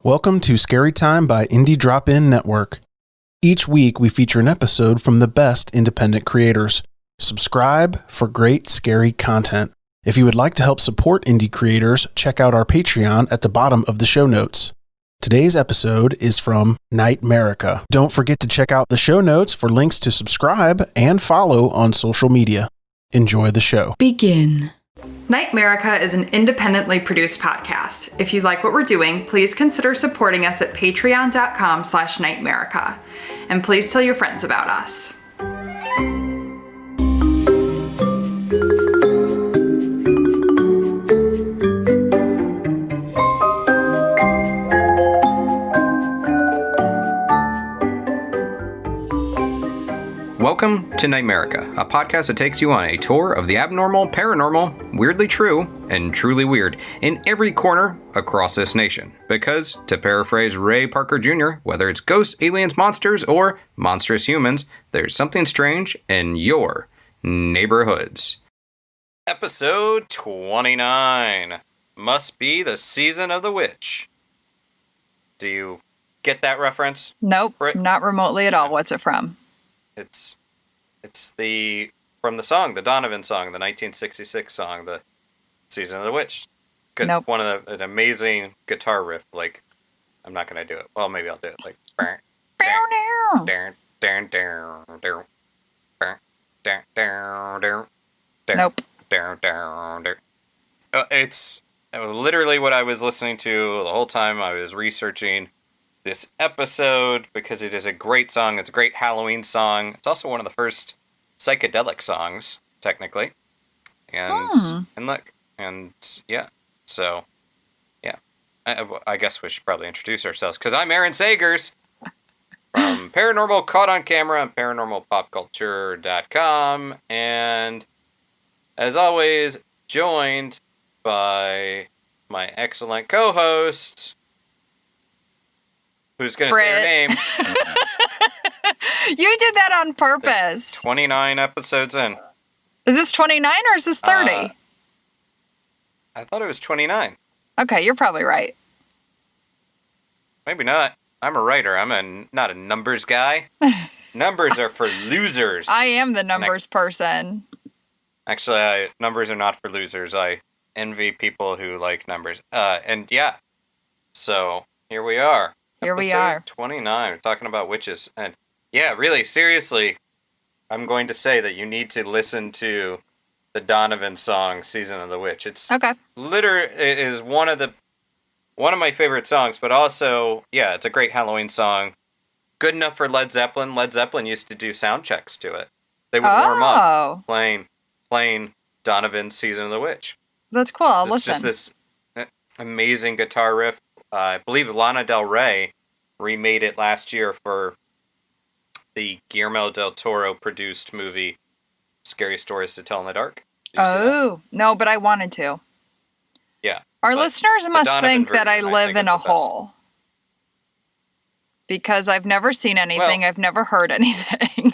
Welcome to Scary Time by Indie Drop-In Network. Each week we feature an episode from the best independent creators. Subscribe for great scary content. If you would like to help support indie creators, check out our Patreon at the bottom of the show notes. Today's episode is from NightMerica. Don't forget to check out the show notes for links to subscribe and follow on social media. Enjoy the show. Begin. NightMerica is an independently produced podcast. If you like what we're doing, please consider supporting us at patreon.com/NightMerica. And please tell your friends about us. Welcome to NightMerica, a podcast that takes you on a tour of the abnormal, paranormal, weirdly true, and truly weird in every corner across this nation. Because, to paraphrase Ray Parker Jr., whether it's ghosts, aliens, monsters, or monstrous humans, there's something strange in your neighborhoods. Episode 29. Must be the season of the witch. Do you get that reference? Nope, Britt? not remotely at all. What's it from? It's from the song, the Donovan song, the 1966 song, the Season of the Witch. Good, Nope. An amazing guitar riff. Like, I'm not gonna do it. Well, maybe I'll do it. Like, Nope. It's literally what I was listening to the whole time I was researching this episode, because it is a great song. It's a great Halloween song. It's also one of the first psychedelic songs, technically. And yeah. So, yeah. I guess we should probably introduce ourselves, because I'm Aaron Sagers from Paranormal Caught on Camera and ParanormalPopCulture.com. And as always, joined by my excellent co-host, who's going to say her name. You did that on purpose. 29 episodes in. Is this 29 or is this 30? I thought it was 29. Okay, you're probably right. Maybe not. I'm a writer. I'm not a numbers guy. Numbers are for losers. I am the numbers person. Actually, numbers are not for losers. I envy people who like numbers. And yeah. So, here we are. Here we Episode are. 29. We're talking about witches. And yeah, really, seriously, I'm going to say that you need to listen to the Donovan song, Season of the Witch. It's Okay. it is one of my favorite songs, but also, yeah, it's a great Halloween song. Good enough for Led Zeppelin. Led Zeppelin used to do sound checks to it. They would warm up playing Donovan's Season of the Witch. That's cool. I'll It's listen. just this amazing guitar riff. I believe Lana Del Rey remade it last year for the Guillermo del Toro produced movie Scary Stories to Tell in the Dark. Did you see that? Oh, no, but I wanted to. Yeah. Our but listeners the must Donovan think that I version, live think, in is a the best. hole. Because I've never seen anything. Well- I've never heard anything.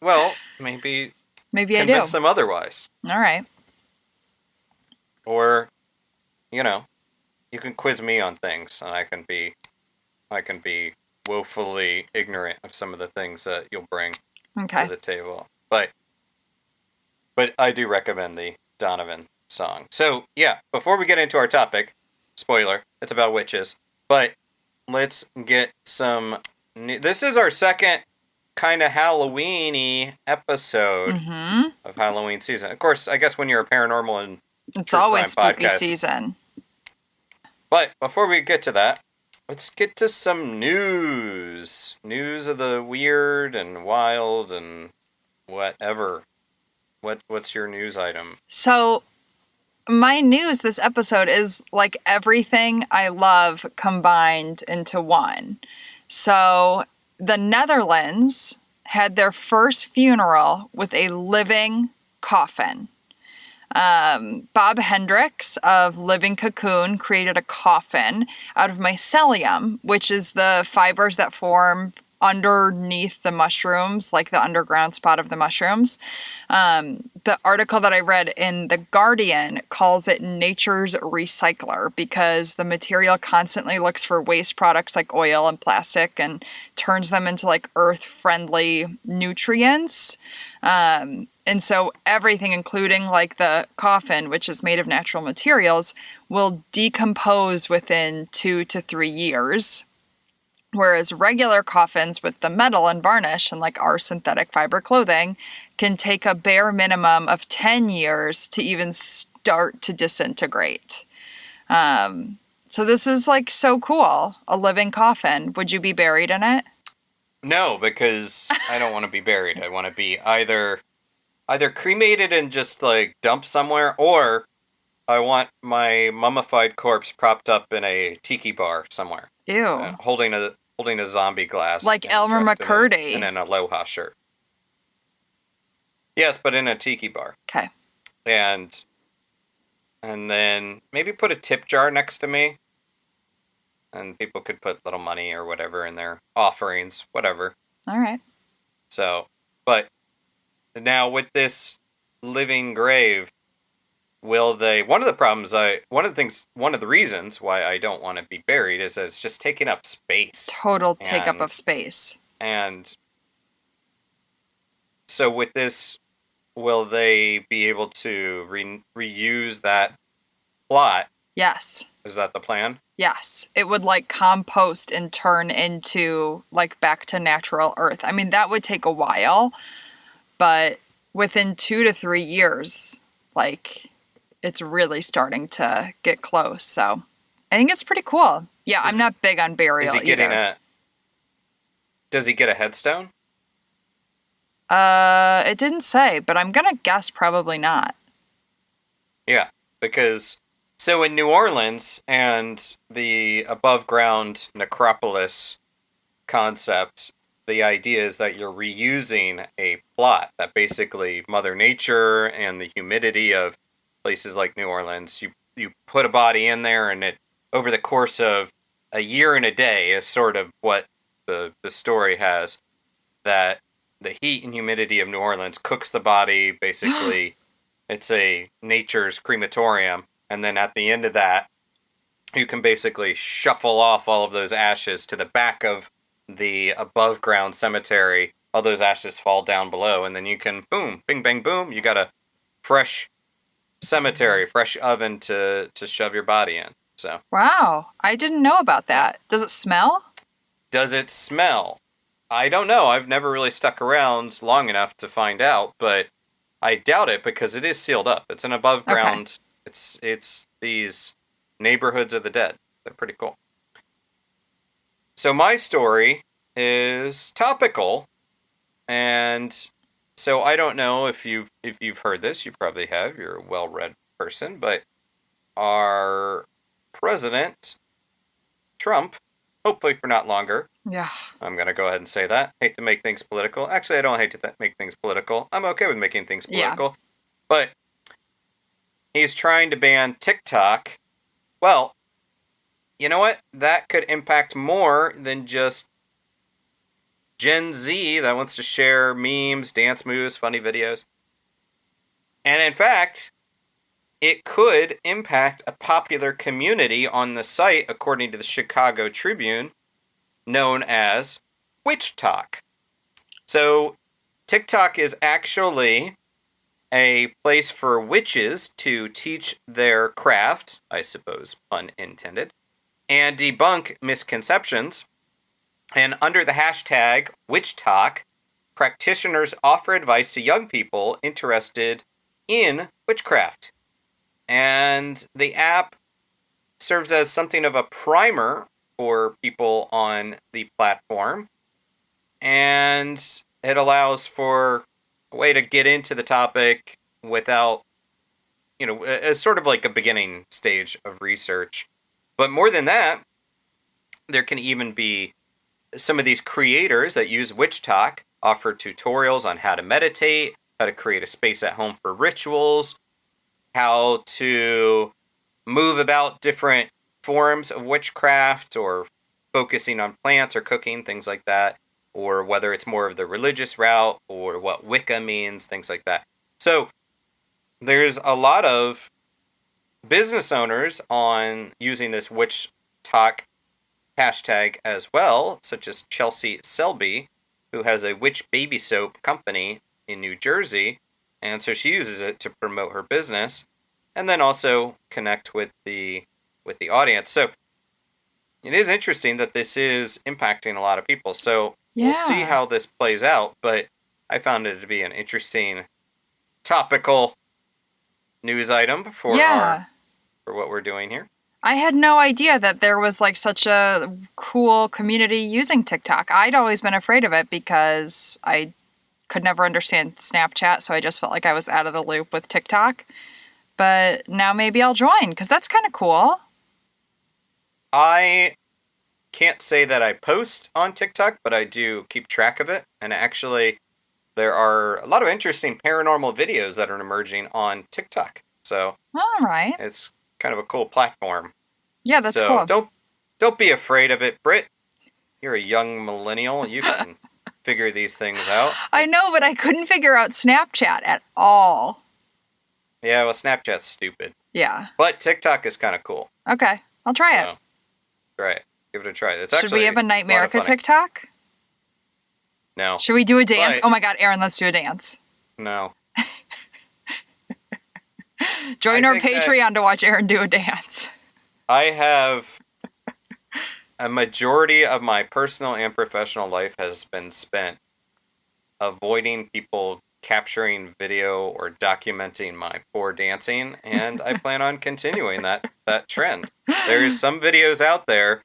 Well, maybe Maybe I do. convince them otherwise. All right. Or, you can quiz me on things, and I can be woefully ignorant of some of the things that you'll bring Okay. to the table. But I do recommend the Donovan song. So, yeah, before we get into our topic, spoiler, it's about witches, but let's get some... This is our second kind of Halloween-y episode Mm-hmm. of Halloween season. Of course, I guess when you're a paranormal and It's True always crime spooky podcast. season. But before we get to that, let's get to some news. News of the weird and wild and whatever. What's your news item? So, my news this episode is like everything I love combined into one. So, the Netherlands had their first funeral with a living coffin. Bob Hendricks of Living Cocoon created a coffin out of mycelium, which is the fibers that form underneath the mushrooms, like the underground spot of the mushrooms. The article that I read in The Guardian calls it nature's recycler because the material constantly looks for waste products like oil and plastic and turns them into like earth-friendly nutrients. And so everything, including like the coffin, which is made of natural materials, will decompose within 2 to 3 years. Whereas regular coffins with the metal and varnish and like our synthetic fiber clothing can take a bare minimum of 10 years to even start to disintegrate. So this is like so cool. A living coffin. Would you be buried in it? No, because I don't want to be buried. I want to be either cremated and just like dumped somewhere, or I want my mummified corpse propped up in a tiki bar somewhere. Ew. Holding a zombie glass. Like Elmer McCurdy. In an Aloha shirt. Yes, but in a tiki bar. Okay. And then maybe put a tip jar next to me. And people could put little money or whatever in their offerings, whatever. All right. So, but now with this living grave, one of the reasons why I don't want to be buried is that it's just taking up space. Total take up of space. And so with this, will they be able to reuse that plot? Yes. Is that the plan? Yes. It would like compost and turn into like back to natural earth. I mean, that would take a while, but within 2 to 3 years, like it's really starting to get close. So I think it's pretty cool. Yeah, I'm not big on burial either. Does he get a headstone? It didn't say, but I'm gonna guess probably not. Yeah, because so in New Orleans and the above ground necropolis concept, the idea is that you're reusing a plot that basically Mother Nature and the humidity of places like New Orleans, you put a body in there, and it over the course of a year and a day is sort of what the story has, that the heat and humidity of New Orleans cooks the body. Basically, it's a nature's crematorium, and then at the end of that, you can basically shuffle off all of those ashes to the back of the above ground cemetery. All those ashes fall down below, and then you can boom, bing, bang, boom. You got a fresh cemetery, fresh oven to shove your body in. So wow, I didn't know about that. Does it smell? Does it smell? I don't know. I've never really stuck around long enough to find out, but I doubt it because it is sealed up. It's an above ground. Okay. It's these neighborhoods of the dead. They're pretty cool. So my story is topical, and so I don't know if you've heard this. You probably have. You're a well-read person, but our president, Trump, hopefully for not longer. Yeah. I'm going to go ahead and say that. Hate to make things political. Actually, I don't hate to make things political. I'm okay with making things political. Yeah. But he's trying to ban TikTok. Well, you know what? That could impact more than just Gen Z that wants to share memes, dance moves, funny videos. And in fact, it could impact a popular community on the site, according to the Chicago Tribune, known as Witch Talk. So, TikTok is actually a place for witches to teach their craft, I suppose, pun intended, and debunk misconceptions. And under the hashtag Witch Talk, practitioners offer advice to young people interested in witchcraft. And the app serves as something of a primer for people on the platform. And it allows for a way to get into the topic without, as sort of like a beginning stage of research. But more than that, there can even be some of these creators that use Witch Talk offer tutorials on how to meditate, how to create a space at home for rituals, how to move about different forms of witchcraft or focusing on plants or cooking, things like that. or whether it's more of the religious route, or what Wicca means, things like that. So there's a lot of business owners on using this witch talk hashtag as well, such as Chelsea Selby, who has a witch baby soap company in New Jersey, and so she uses it to promote her business and then also connect with the audience. So it is interesting that this is impacting a lot of people. So we'll see how this plays out, but I found it to be an interesting topical news item for what we're doing here. I had no idea that there was like such a cool community using TikTok. I'd always been afraid of it because I could never understand Snapchat, so I just felt like I was out of the loop with TikTok. But now maybe I'll join, because that's kind of cool. I can't say that I post on TikTok, but I do keep track of it. And actually, there are a lot of interesting paranormal videos that are emerging on TikTok. So, all right, it's kind of a cool platform. Yeah, that's cool. Don't be afraid of it, Britt. You're a young millennial. You can figure these things out. I know, but I couldn't figure out Snapchat at all. Yeah, well, Snapchat's stupid. Yeah. But TikTok is kind of cool. Okay, I'll try it. Try it. Give it a try. Should we have a NightMerica TikTok? No. Should we do a dance? Oh my God, Aaron, let's do a dance. No. Join our Patreon to watch Aaron do a dance. I have a majority of my personal and professional life has been spent avoiding people capturing video or documenting my poor dancing, and I plan on continuing that trend. There's some videos out there,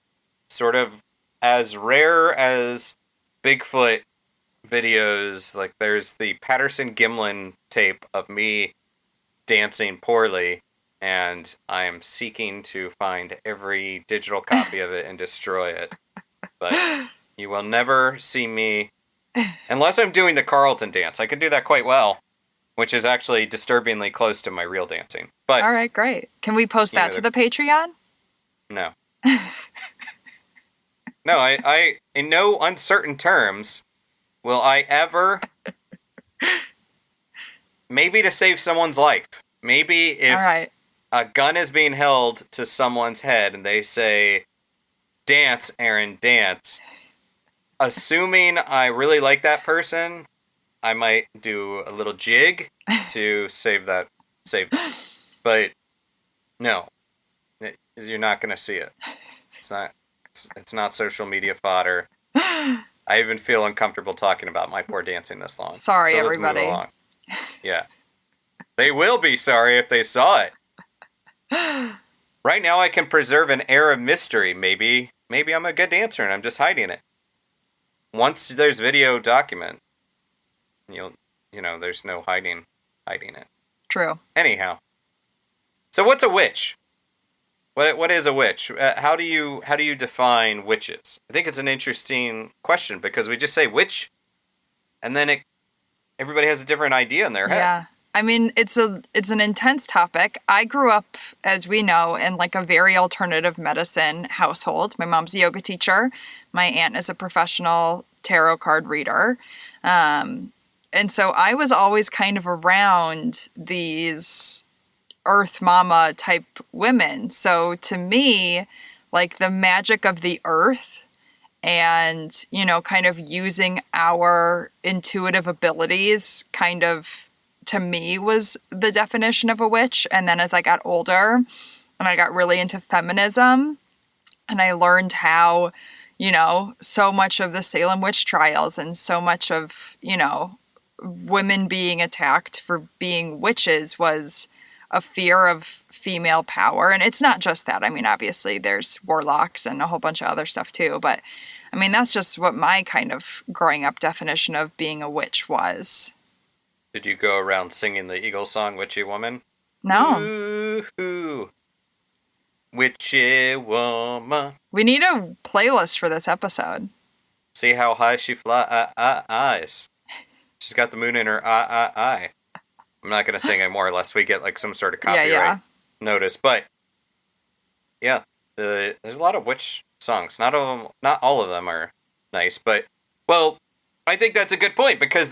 sort of as rare as Bigfoot videos. Like there's the Patterson Gimlin tape of me dancing poorly, and I am seeking to find every digital copy of it and destroy it. But you will never see me, unless I'm doing the Carlton dance. I could do that quite well, which is actually disturbingly close to my real dancing. But all right, great. Can we post that to the Patreon? No. No, I in no uncertain terms will I ever, maybe to save someone's life, maybe if a gun is being held to someone's head and they say, "Dance, Aaron, dance," assuming I really like that person, I might do a little jig to save that. But no, you're not going to see it. It's not social media fodder. I even feel uncomfortable talking about my poor dancing this long. Sorry, so everybody. Let's move along. Yeah. They will be sorry if they saw it. Right now I can preserve an air of mystery. Maybe I'm a good dancer and I'm just hiding it. Once there's video document, there's no hiding it. True. Anyhow. So what's a witch? What is a witch? How do you define witches? I think it's an interesting question because we just say witch, and then everybody has a different idea in their head. Yeah, I mean it's an intense topic. I grew up, as we know, in like a very alternative medicine household. My mom's a yoga teacher. My aunt is a professional tarot card reader, and so I was always kind of around these Earth Mama type women. So to me, like the magic of the earth and, kind of using our intuitive abilities kind of, to me, was the definition of a witch. And then as I got older and I got really into feminism and I learned how, so much of the Salem witch trials and so much of, women being attacked for being witches was a fear of female power. And it's not just that. I mean, obviously there's warlocks and a whole bunch of other stuff too. But I mean, that's just what my kind of growing up definition of being a witch was. Did you go around singing the Eagles song, Witchy Woman? No. Ooh, witchy woman. We need a playlist for this episode. See how high she flies. She's got the moon in her eye. I'm not going to sing anymore unless we get like some sort of copyright notice. But yeah, there's a lot of witch songs. Not all of them are nice, but Well, I think that's a good point because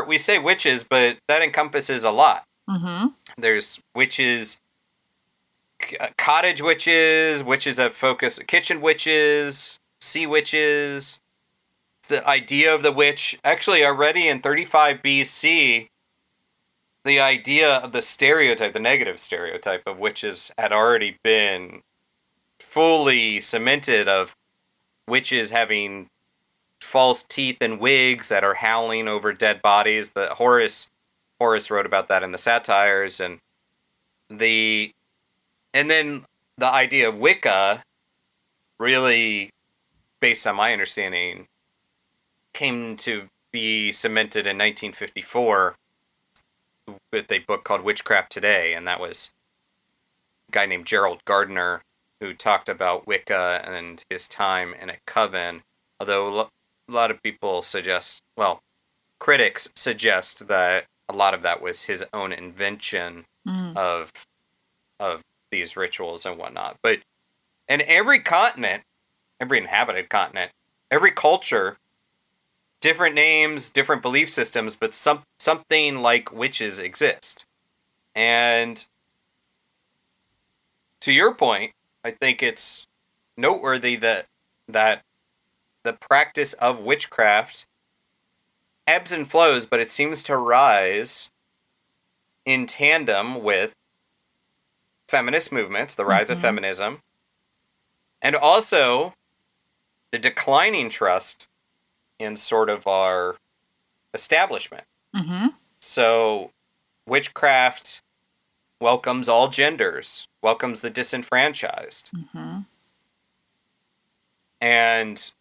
we say witches, but that encompasses a lot. Mm-hmm. There's witches, cottage witches, witches that focus, kitchen witches, sea witches. The idea of the witch, actually already in 35 BC, the idea of the stereotype, the negative stereotype of witches had already been fully cemented, of witches having false teeth and wigs that are howling over dead bodies. The Horace wrote about that in the satires, and then the idea of Wicca, really, based on my understanding, came to be cemented in 1954 with a book called Witchcraft Today, and that was a guy named Gerald Gardner who talked about Wicca and his time in a coven. Although a lot of people suggest, well, critics suggest that a lot of that was his own invention of these rituals and whatnot. But in every continent, every inhabited continent, every culture, different names, different belief systems, but something like witches exist. And to your point, I think it's noteworthy that the practice of witchcraft ebbs and flows, but it seems to rise in tandem with feminist movements, the rise of feminism, and also the declining trust in sort of our establishment. Mm-hmm. So witchcraft welcomes all genders, welcomes the disenfranchised. Mm-hmm. And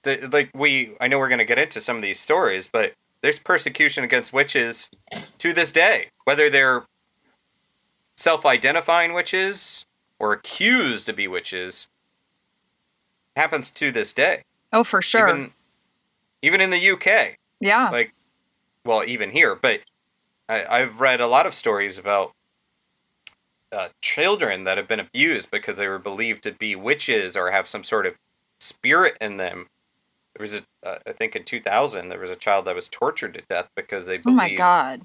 I know we're going to get into some of these stories, but there's persecution against witches to this day, whether they're self-identifying witches or accused to be witches. Happens to this day. Oh, for sure. Even in the UK. Yeah. Even here, but I've read a lot of stories about children that have been abused because they were believed to be witches or have some sort of spirit in them. There was I think in 2000, there was a child that was tortured to death because they believed... Oh my God.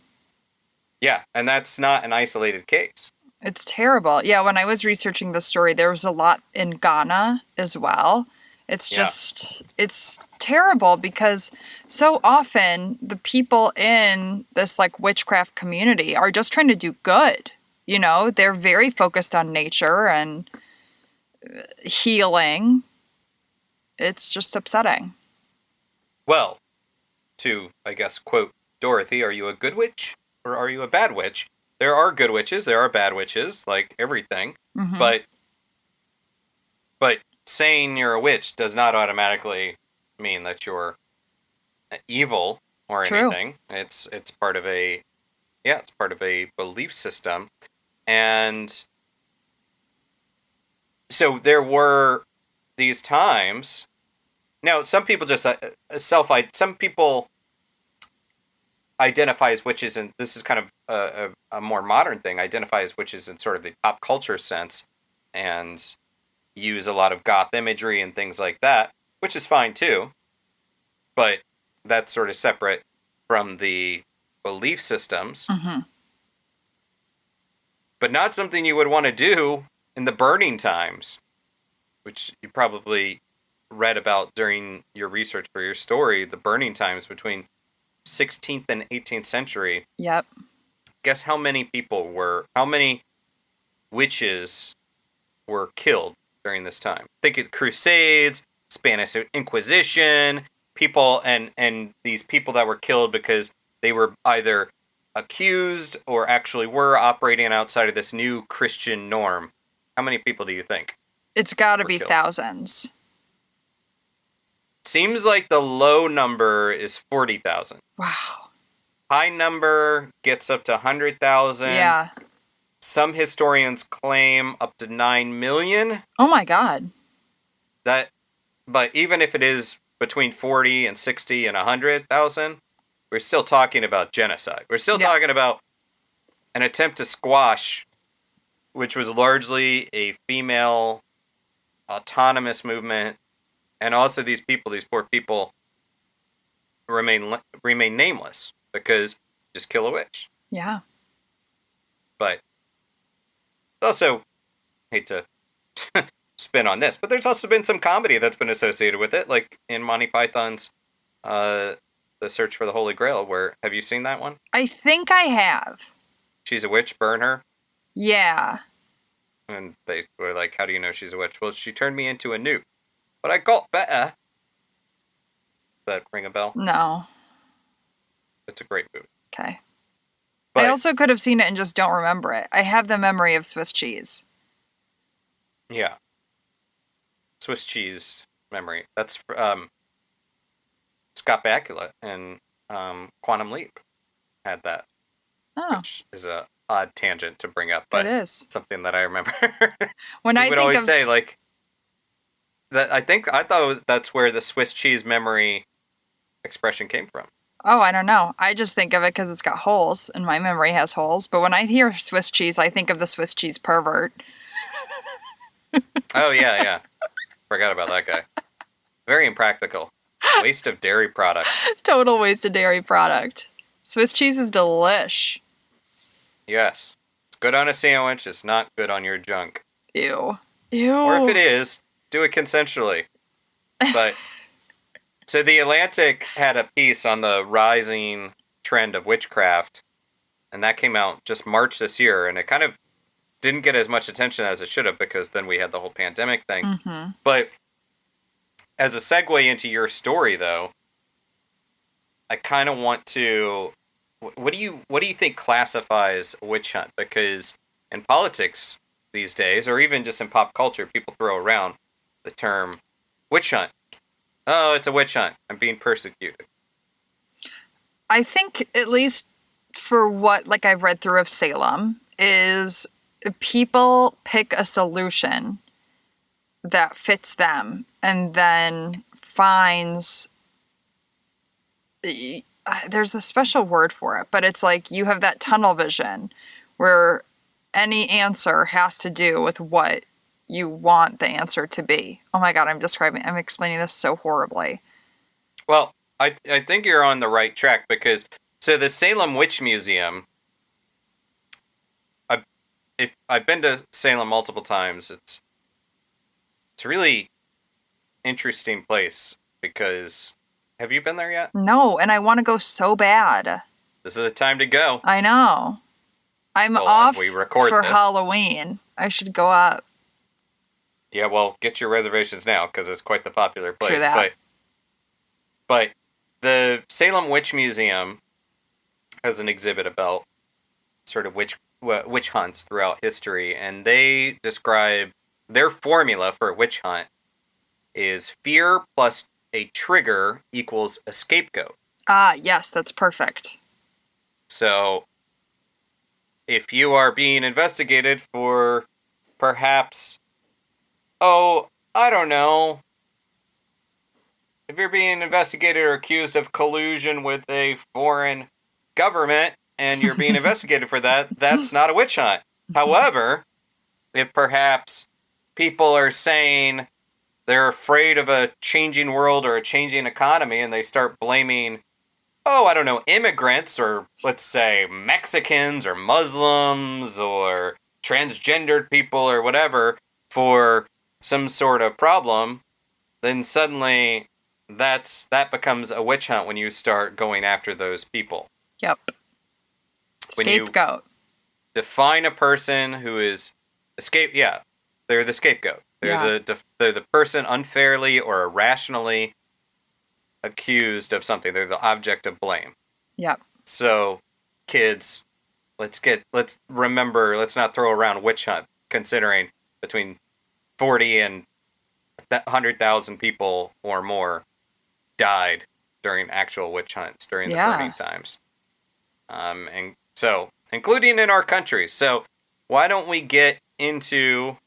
Yeah, and that's not an isolated case. It's terrible. Yeah, when I was researching the story, there was a lot in Ghana as well. It's just, it's terrible because so often the people in this like witchcraft community are just trying to do good. You know, they're very focused on nature and healing. It's just upsetting. Well, to, I guess, quote Dorothy, are you a good witch or are you a bad witch? There are good witches, there are bad witches, like everything. Mm-hmm. But saying you're a witch does not automatically mean that you're evil or anything. It's part of a belief system. And so there were these times. Now, some people just some people identify as witches, and this is kind of a more modern thing, identify as witches in sort of the pop culture sense and use a lot of goth imagery and things like that, which is fine too. But that's sort of separate from the belief systems. Mm-hmm. But not something you would want to do in the burning times, which you probably read about during your research for your story, the burning times between 16th and 18th century. Yep. Guess how many witches were killed during this time? Think of Crusades, Spanish Inquisition, people, and these people that were killed because they were either accused or actually were operating outside of this new Christian norm. How many people do you think? It's got to be killed? Thousands. Seems like the low number is 40,000. Wow. High number gets up to 100,000. Yeah. Some historians claim up to 9 million. Oh my God. But even if it is between 40 and 60 and 100,000, we're still talking about genocide. We're still talking about an attempt to squash, which was largely a female autonomous movement And also these poor people, remain nameless because just kill a witch. Yeah. But also, hate to spin on this, but there's also been some comedy that's been associated with it, like in Monty Python's The Search for the Holy Grail. Where have you seen that one? I think I have. She's a witch, burn her. Yeah. And they were like, how do you know she's a witch? Well, she turned me into a newt. But I got better. Does that ring a bell? No. It's a great movie. Okay. But, I also could have seen it and just don't remember it. I have the memory of Swiss cheese. Yeah. Swiss cheese memory. That's Scott Bakula and Quantum Leap had that. Oh. Which is a odd tangent to bring up, but it is something that I remember. When he I would think always of say like that. I thought that's where the Swiss cheese memory expression came from. Oh, I don't know. I just think of it because it's got holes, and my memory has holes. But when I hear Swiss cheese, I think of the Swiss cheese pervert. Oh yeah. Forgot about that guy. Very impractical. Waste of dairy product. Total waste of dairy product. Swiss cheese is delish. Yes. It's good on a sandwich. It's not good on your junk. Ew. Or if it is, do it consensually. But so the Atlantic had a piece on the rising trend of witchcraft, and that came out just March this year, and it kind of didn't get as much attention as it should have because then we had the whole pandemic thing. Mm-hmm. But as a segue into your story, though, I kind of want to. What do you think classifies a witch hunt? Because in politics these days, or even just in pop culture, people throw around the term witch hunt. Oh, it's a witch hunt. I'm being persecuted. I think, at least for what like I've read through of Salem, is people pick a solution that fits them and then finds there's a special word for it, but it's like you have that tunnel vision where any answer has to do with what you want the answer to be. Oh my God, I'm explaining this so horribly. Well, I think you're on the right track because so the Salem Witch Museum, I've been to Salem multiple times. It's a really interesting place because have you been there yet? No, and I want to go so bad. This is the time to go. I know. I'm off for this. Halloween. I should go up. Yeah, well, get your reservations now because it's quite the popular place. True that. But the Salem Witch Museum has an exhibit about sort of witch hunts throughout history, and they describe their formula for a witch hunt is fear plus a trigger equals a scapegoat. Ah, yes, that's perfect. So, if you are being investigated for perhaps, I don't know, if you're being investigated or accused of collusion with a foreign government and you're being investigated for that, that's not a witch hunt. However, if perhaps people are saying they're afraid of a changing world or a changing economy and they start blaming, I don't know, immigrants or let's say Mexicans or Muslims or transgendered people or whatever for some sort of problem, then suddenly that becomes a witch hunt when you start going after those people. Yep. Scapegoat. Define a person who is they're the scapegoat. They're the person unfairly or irrationally accused of something. They're the object of blame. Yep. So, kids, let's not throw around witch hunt, considering between 40 and 100,000 people or more died during actual witch hunts during the burning times. And so, including in our country. So, why don't we get into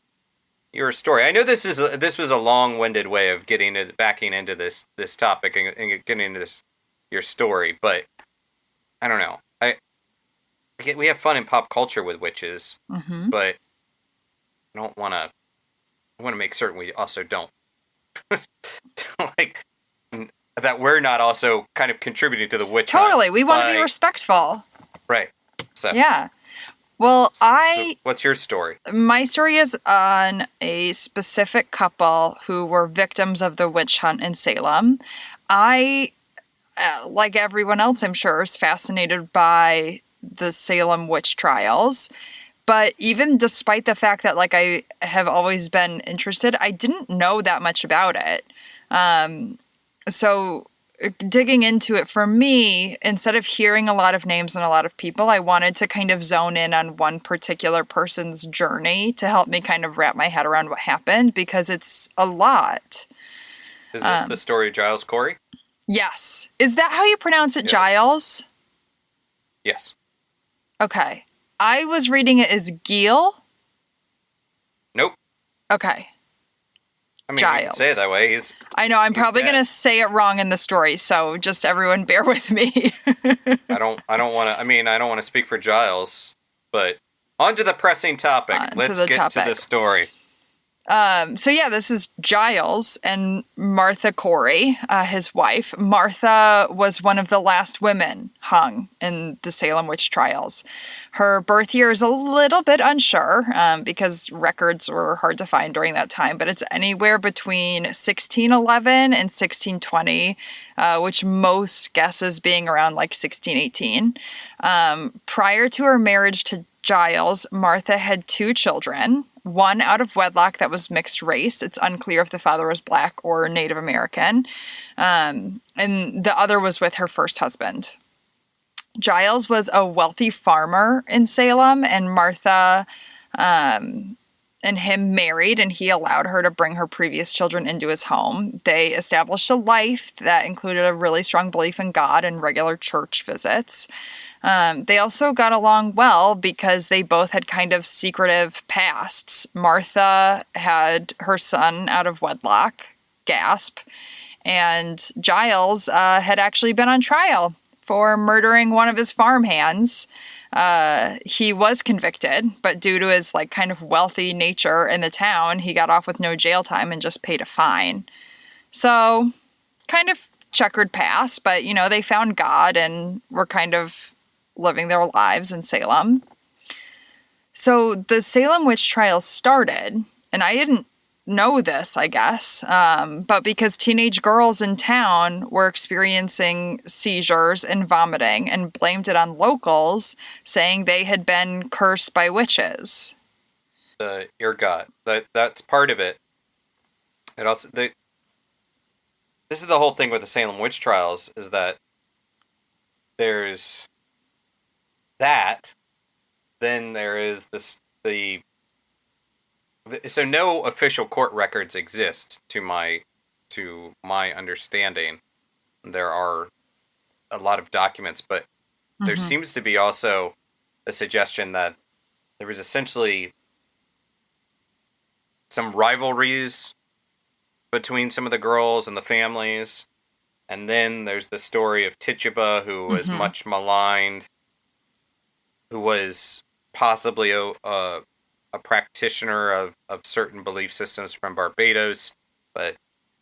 your story? I know this was a long-winded way of backing into this topic and getting into your story, but I don't know. We have fun in pop culture with witches, but I want to make certain we also don't like that we're not also kind of contributing to the witch hunt. Totally. We want to be respectful. Right. So Yeah. Well, so what's your story? My story is on a specific couple who were victims of the witch hunt in Salem. I, like everyone else, I'm sure, is fascinated by the Salem witch trials. But even despite the fact that, like, I have always been interested, I didn't know that much about it. So digging into it for me, instead of hearing a lot of names and a lot of people, I wanted to kind of zone in on one particular person's journey to help me kind of wrap my head around what happened, because it's a lot. Is this the story of Giles Corey? Yes. Is that how you pronounce it, Giles? Yes. Okay. I was reading it as Gil. Nope. Okay. I mean, Giles. you can say it that way. I know, I'm probably going to say it wrong in the story, so just everyone bear with me. I don't want to speak for Giles, but on to the pressing topic. Let's get to the story. So yeah, this is Giles and Martha Corey, his wife. Martha was one of the last women hung in the Salem witch trials. Her birth year is a little bit unsure, because records were hard to find during that time, but it's anywhere between 1611 and 1620, which most guesses being around like 1618. Prior to her marriage to Giles, Martha had 2 children, one out of wedlock that was mixed race. It's unclear if the father was Black or Native American. And the other was with her first husband. Giles was a wealthy farmer in Salem, and Martha and him married, and he allowed her to bring her previous children into his home. They established a life that included a really strong belief in God and regular church visits. They also got along well because they both had kind of secretive pasts. Martha had her son out of wedlock, gasp, and Giles had actually been on trial for murdering one of his farmhands. He was convicted, but due to his like kind of wealthy nature in the town, he got off with no jail time and just paid a fine. So kind of checkered past, but you know, they found God and were kind of living their lives in Salem. So the Salem witch trials started, and I didn't know this, I guess, but because teenage girls in town were experiencing seizures and vomiting and blamed it on locals, saying they had been cursed by witches. The ergot, that's part of it. It also this is the whole thing with the Salem witch trials, is that there's that, then there is so no official court records exist to my understanding. There are a lot of documents, but there seems to be also a suggestion that there was essentially some rivalries between some of the girls and the families. And then there's the story of Tituba, who was much maligned, who was possibly a practitioner of certain belief systems from Barbados. But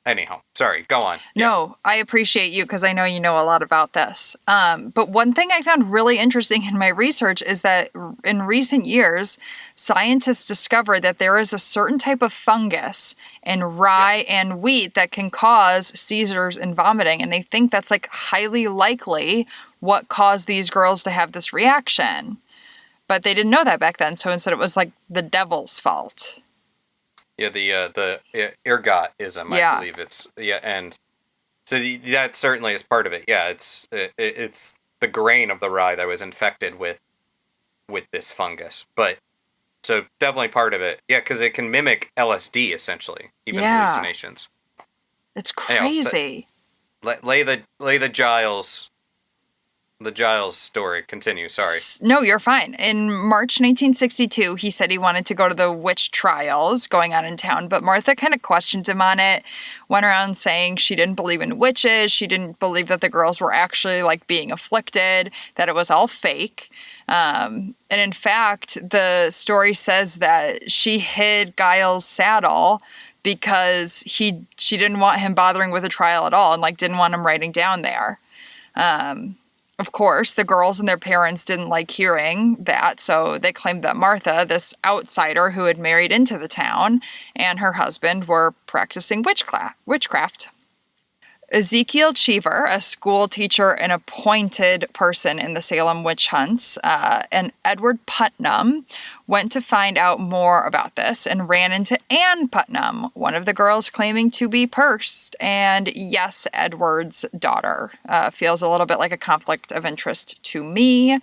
anyhow, sorry, go on. No, I appreciate you because I know you know a lot about this. But one thing I found really interesting in my research is that in recent years, scientists discovered that there is a certain type of fungus in rye and wheat that can cause seizures and vomiting. And they think that's like highly likely what caused these girls to have this reaction. But they didn't know that back then. So instead it was like the devil's fault. Yeah, the ergotism, I believe it's, and so that certainly is part of it. Yeah, it's the grain of the rye that was infected with this fungus, but so definitely part of it. Yeah, because it can mimic LSD essentially, even hallucinations. It's crazy. Lay the Giles story. Continue. Sorry. No, you're fine. In March 1962, he said he wanted to go to the witch trials going on in town, but Martha kind of questioned him on it, went around saying she didn't believe in witches, she didn't believe that the girls were actually like being afflicted, that it was all fake. And in fact, the story says that she hid Giles' saddle because she didn't want him bothering with a trial at all and like didn't want him writing down there. Of course, the girls and their parents didn't like hearing that, so they claimed that Martha, this outsider who had married into the town, and her husband were practicing witchcraft. Ezekiel Cheever, a school teacher and appointed person in the Salem witch hunts, and Edward Putnam went to find out more about this and ran into Ann Putnam, one of the girls claiming to be Pursed, and yes, Edward's daughter. Feels a little bit like a conflict of interest to me.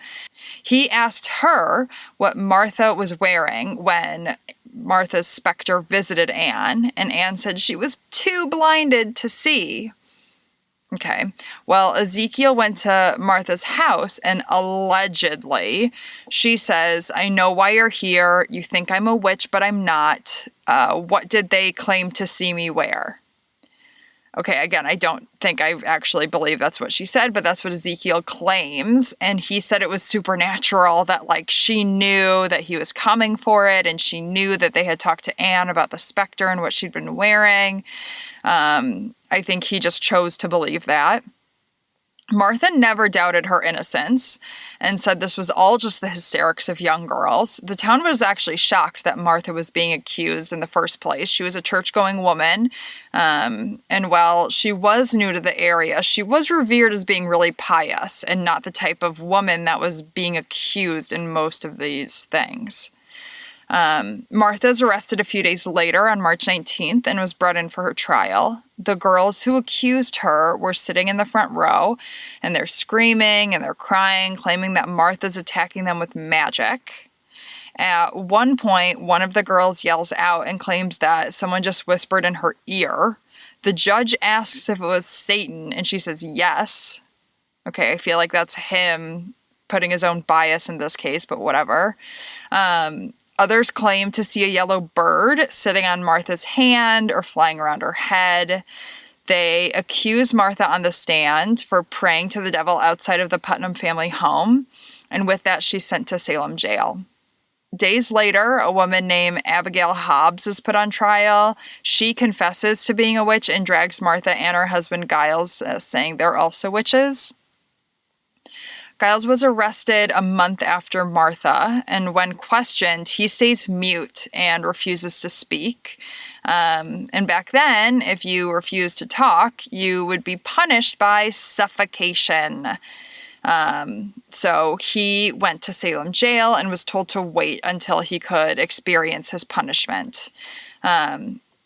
He asked her what Martha was wearing when Martha's specter visited Anne, and Anne said she was too blinded to see. Okay, well, Ezekiel went to Martha's house and allegedly she says, I know why you're here. You think I'm a witch, but I'm not. What did they claim to see me wear? Okay, again, I don't think I actually believe that's what she said, but that's what Ezekiel claims. And he said it was supernatural, that like she knew that he was coming for it, and she knew that they had talked to Anne about the specter and what she'd been wearing. I think he just chose to believe that. Martha never doubted her innocence and said this was all just the hysterics of young girls. The town was actually shocked that Martha was being accused in the first place. She was a church-going woman, and while she was new to the area, she was revered as being really pious and not the type of woman that was being accused in most of these things. Martha's arrested a few days later on March 19th and was brought in for her trial. The girls who accused her were sitting in the front row, and they're screaming and they're crying, claiming that Martha's attacking them with magic. At one point, one of the girls yells out and claims that someone just whispered in her ear. The judge asks if it was Satan, and she says yes. Okay, I feel like that's him putting his own bias in this case, but whatever. Others claim to see a yellow bird sitting on Martha's hand or flying around her head. They accuse Martha on the stand for praying to the devil outside of the Putnam family home, and with that, she's sent to Salem jail. Days later, a woman named Abigail Hobbs is put on trial. She confesses to being a witch and drags Martha and her husband Giles, saying they're also witches. Giles was arrested a month after Martha, and when questioned, he stays mute and refuses to speak. And back then, if you refused to talk, you would be punished by suffocation. So he went to Salem jail and was told to wait until he could experience his punishment.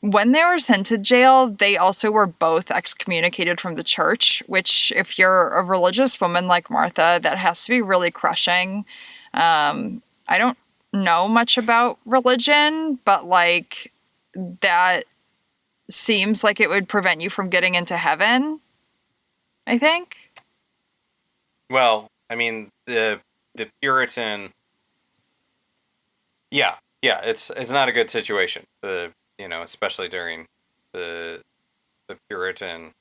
When they were sent to jail, they also were both excommunicated from the church, which, if you're a religious woman like Martha, that has to be really crushing. I don't know much about religion, but, like, that seems like it would prevent you from getting into heaven, I think. Well, I mean, the Puritan... Yeah, it's not a good situation. Especially during the Puritan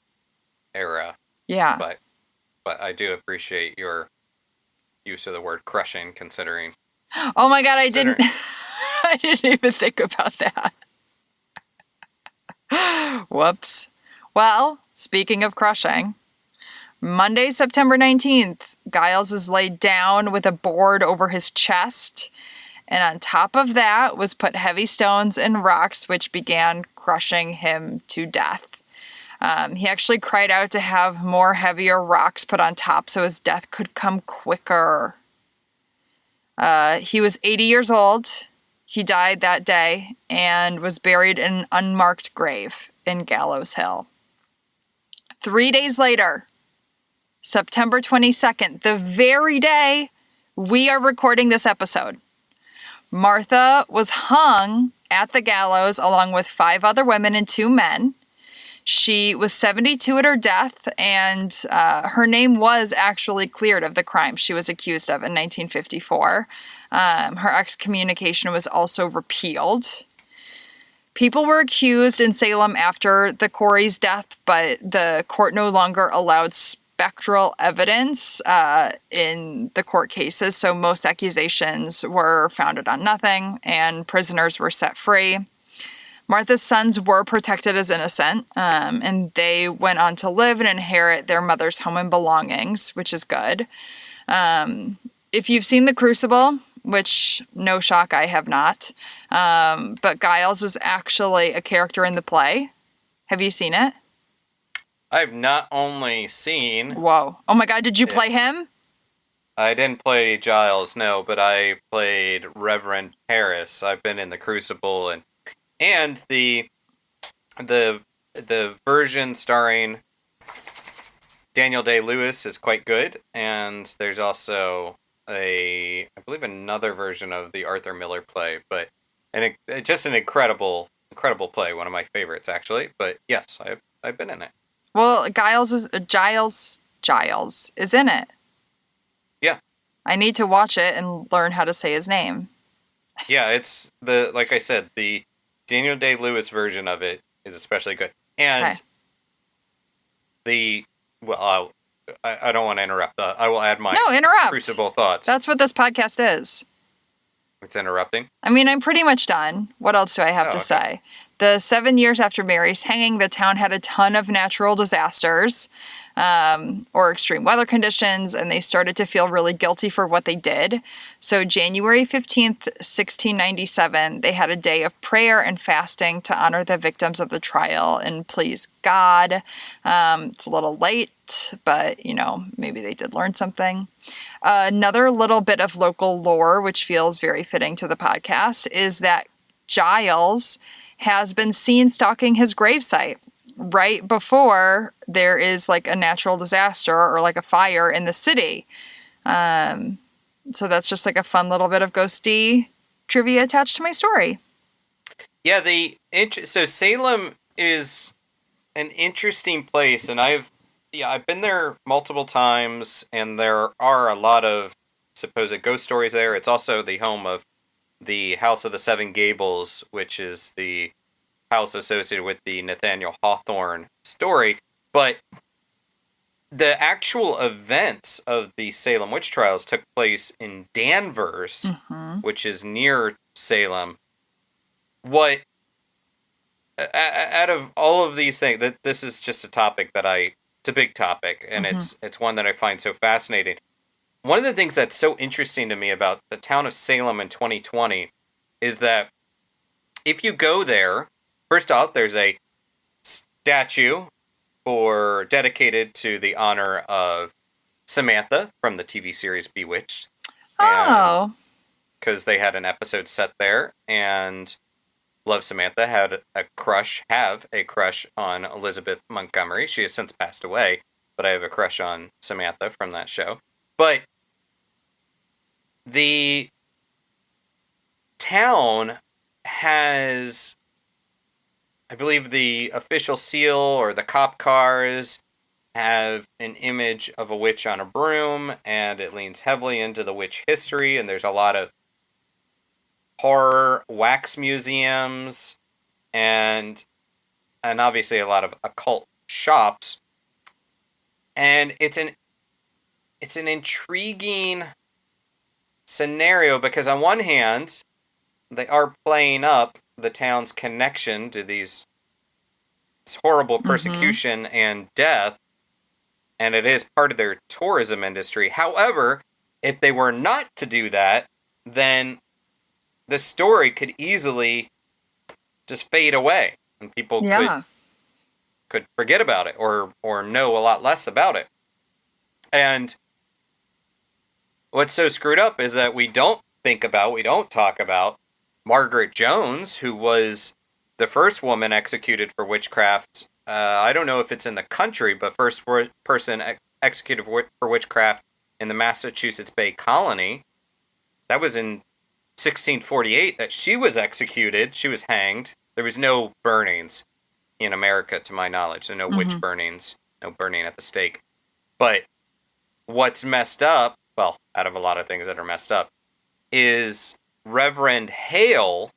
era. Yeah. But I do appreciate your use of the word crushing, considering. Oh my God, I didn't even think about that. Whoops. Well, speaking of crushing, Monday, September 19th, Giles is laid down with a board over his chest. And on top of that was put heavy stones and rocks, which began crushing him to death. He actually cried out to have more heavier rocks put on top so his death could come quicker. He was 80 years old. He died that day and was buried in an unmarked grave in Gallows Hill. 3 days later, September 22nd, the very day we are recording this episode, Martha was hung at the gallows along with 5 other women and 2 men. She was 72 at her death, and her name was actually cleared of the crime she was accused of in 1954. Her excommunication was also repealed. People were accused in Salem after the Corey's death, but the court no longer allowed spectral evidence in the court cases, so most accusations were founded on nothing, and prisoners were set free. Martha's sons were protected as innocent, and they went on to live and inherit their mother's home and belongings, which is good. If you've seen The Crucible, which, no shock, I have not, but Giles is actually a character in the play. Have you seen it? I've not only seen... Whoa. Oh my god, did you play him? I didn't play Giles, no, but I played Reverend Harris. I've been in The Crucible, and the version starring Daniel Day-Lewis is quite good, and there's also I believe another version of the Arthur Miller play, but just an incredible play, one of my favorites actually. But yes, I've been in it. Well, Giles is in it. Yeah. I need to watch it and learn how to say his name. Yeah, it's like I said, the Daniel Day-Lewis version of it is especially good. And I don't want to interrupt. I will add my Crucible thoughts. That's what this podcast is. It's interrupting? I mean, I'm pretty much done. What else do I have to say? The 7 years after Mary's hanging, the town had a ton of natural disasters or extreme weather conditions, and they started to feel really guilty for what they did. So January 15th, 1697, they had a day of prayer and fasting to honor the victims of the trial and please God. It's a little late, but, maybe they did learn something. Another little bit of local lore, which feels very fitting to the podcast, is that Giles has been seen stalking his gravesite right before there is like a natural disaster or like a fire in the city. So that's just like a fun little bit of ghosty trivia attached to my story. Yeah, so Salem is an interesting place, and I've been there multiple times, and there are a lot of supposed ghost stories there. It's also the home of the House of the Seven Gables, which is the house associated with the Nathaniel Hawthorne story. But the actual events of the Salem witch trials took place in Danvers, which is near Salem. Out of all of these things, this is just a topic it's a big topic, and it's one that I find so fascinating. One of the things that's so interesting to me about the town of Salem in 2020 is that if you go there, first off, there's a statue dedicated to the honor of Samantha from the TV series Bewitched. Oh. Because they had an episode set there, and Love Samantha have a crush on Elizabeth Montgomery. She has since passed away, but I have a crush on Samantha from that show. But the town has, I believe, the official seal or the cop cars have an image of a witch on a broom, and it leans heavily into the witch history, and there's a lot of horror wax museums and obviously a lot of occult shops. And it's an intriguing scenario because on one hand, they are playing up the town's connection to this horrible persecution and death, and it is part of their tourism industry. However, if they were not to do that, then the story could easily just fade away, and people could forget about it or know a lot less about it. And what's so screwed up is that we don't talk about Margaret Jones, who was the first woman executed for witchcraft. I don't know if it's in the country, but first person executed for witchcraft in the Massachusetts Bay Colony. That was in 1648 that she was executed. She was hanged. There was no burnings in America, to my knowledge. So no witch burnings, no burning at the stake. But what's messed up, well, out of a lot of things that are messed up, is Reverend Hale,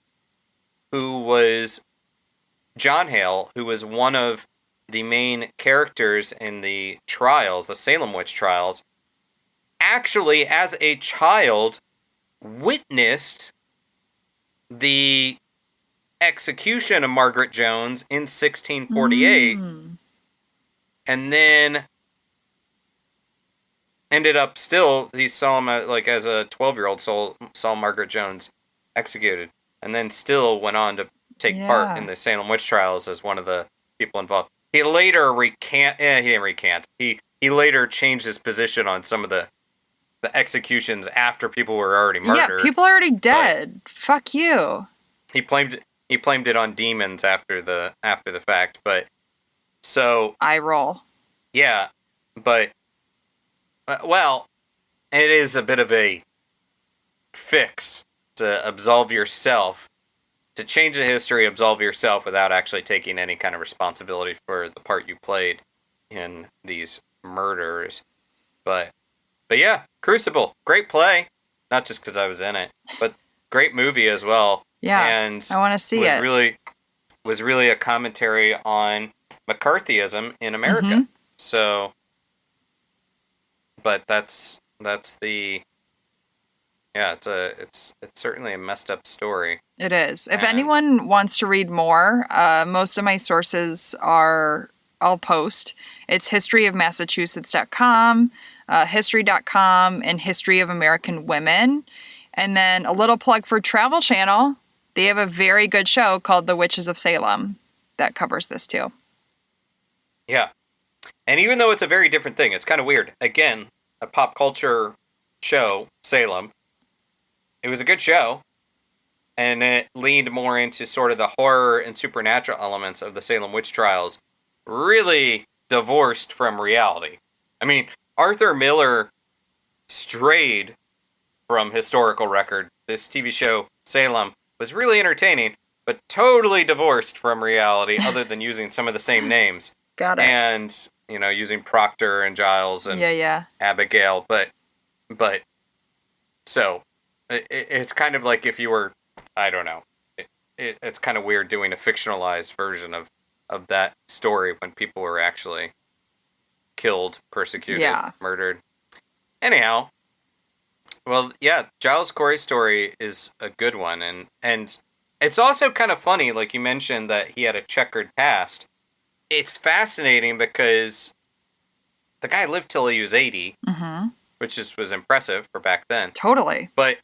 John Hale, who was one of the main characters in the trials, the Salem witch trials, actually, as a child, witnessed the execution of Margaret Jones in 1648, and then ended up still, he saw him as a 12-year-old, saw Margaret Jones executed, and then still went on to take part in the Salem witch trials as one of the people involved. He later he didn't recant. He later changed his position on some of the executions after people were already murdered. Yeah, people are already dead. Fuck you. He blamed it on demons after the fact, but so eye roll. Yeah, but well, it is a bit of a fix to absolve yourself, to change the history, absolve yourself without actually taking any kind of responsibility for the part you played in these murders. But yeah, Crucible, great play. Not just because I was in it, but great movie as well. Yeah, and I want to see it. Was really a commentary on McCarthyism in America. Mm-hmm. So, but that's the. Yeah, it's certainly a messed up story. It is. If anyone wants to read more, most of my sources I'll post. It's historyofmassachusetts.com, history.com, and History of American Women. And then a little plug for Travel Channel. They have a very good show called The Witches of Salem that covers this too. Yeah. And even though it's a very different thing, it's kind of weird. Again, a pop culture show, Salem. It was a good show, and it leaned more into sort of the horror and supernatural elements of the Salem witch trials, really divorced from reality. I mean, Arthur Miller strayed from historical record. This TV show, Salem, was really entertaining, but totally divorced from reality, other than using some of the same names. Got it. And, using Proctor and Giles and Abigail, but so... It's kind of like if you were, I don't know, it's kind of weird doing a fictionalized version of that story when people were actually killed, persecuted, murdered. Anyhow, well, yeah, Giles Corey's story is a good one, and it's also kind of funny, like you mentioned that he had a checkered past. It's fascinating because the guy lived till he was 80, which was impressive for back then. Totally. But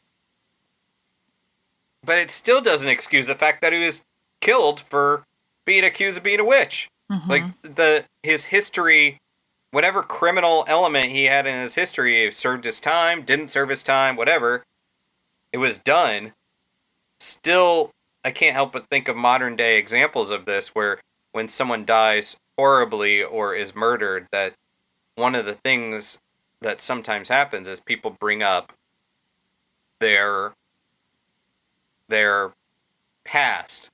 it still doesn't excuse the fact that he was killed for being accused of being a witch. Like his history, whatever criminal element he had in his history, served his time, didn't serve his time, whatever, it was done. Still, I can't help but think of modern day examples of this, where when someone dies horribly or is murdered, that one of the things that sometimes happens is people bring up their past,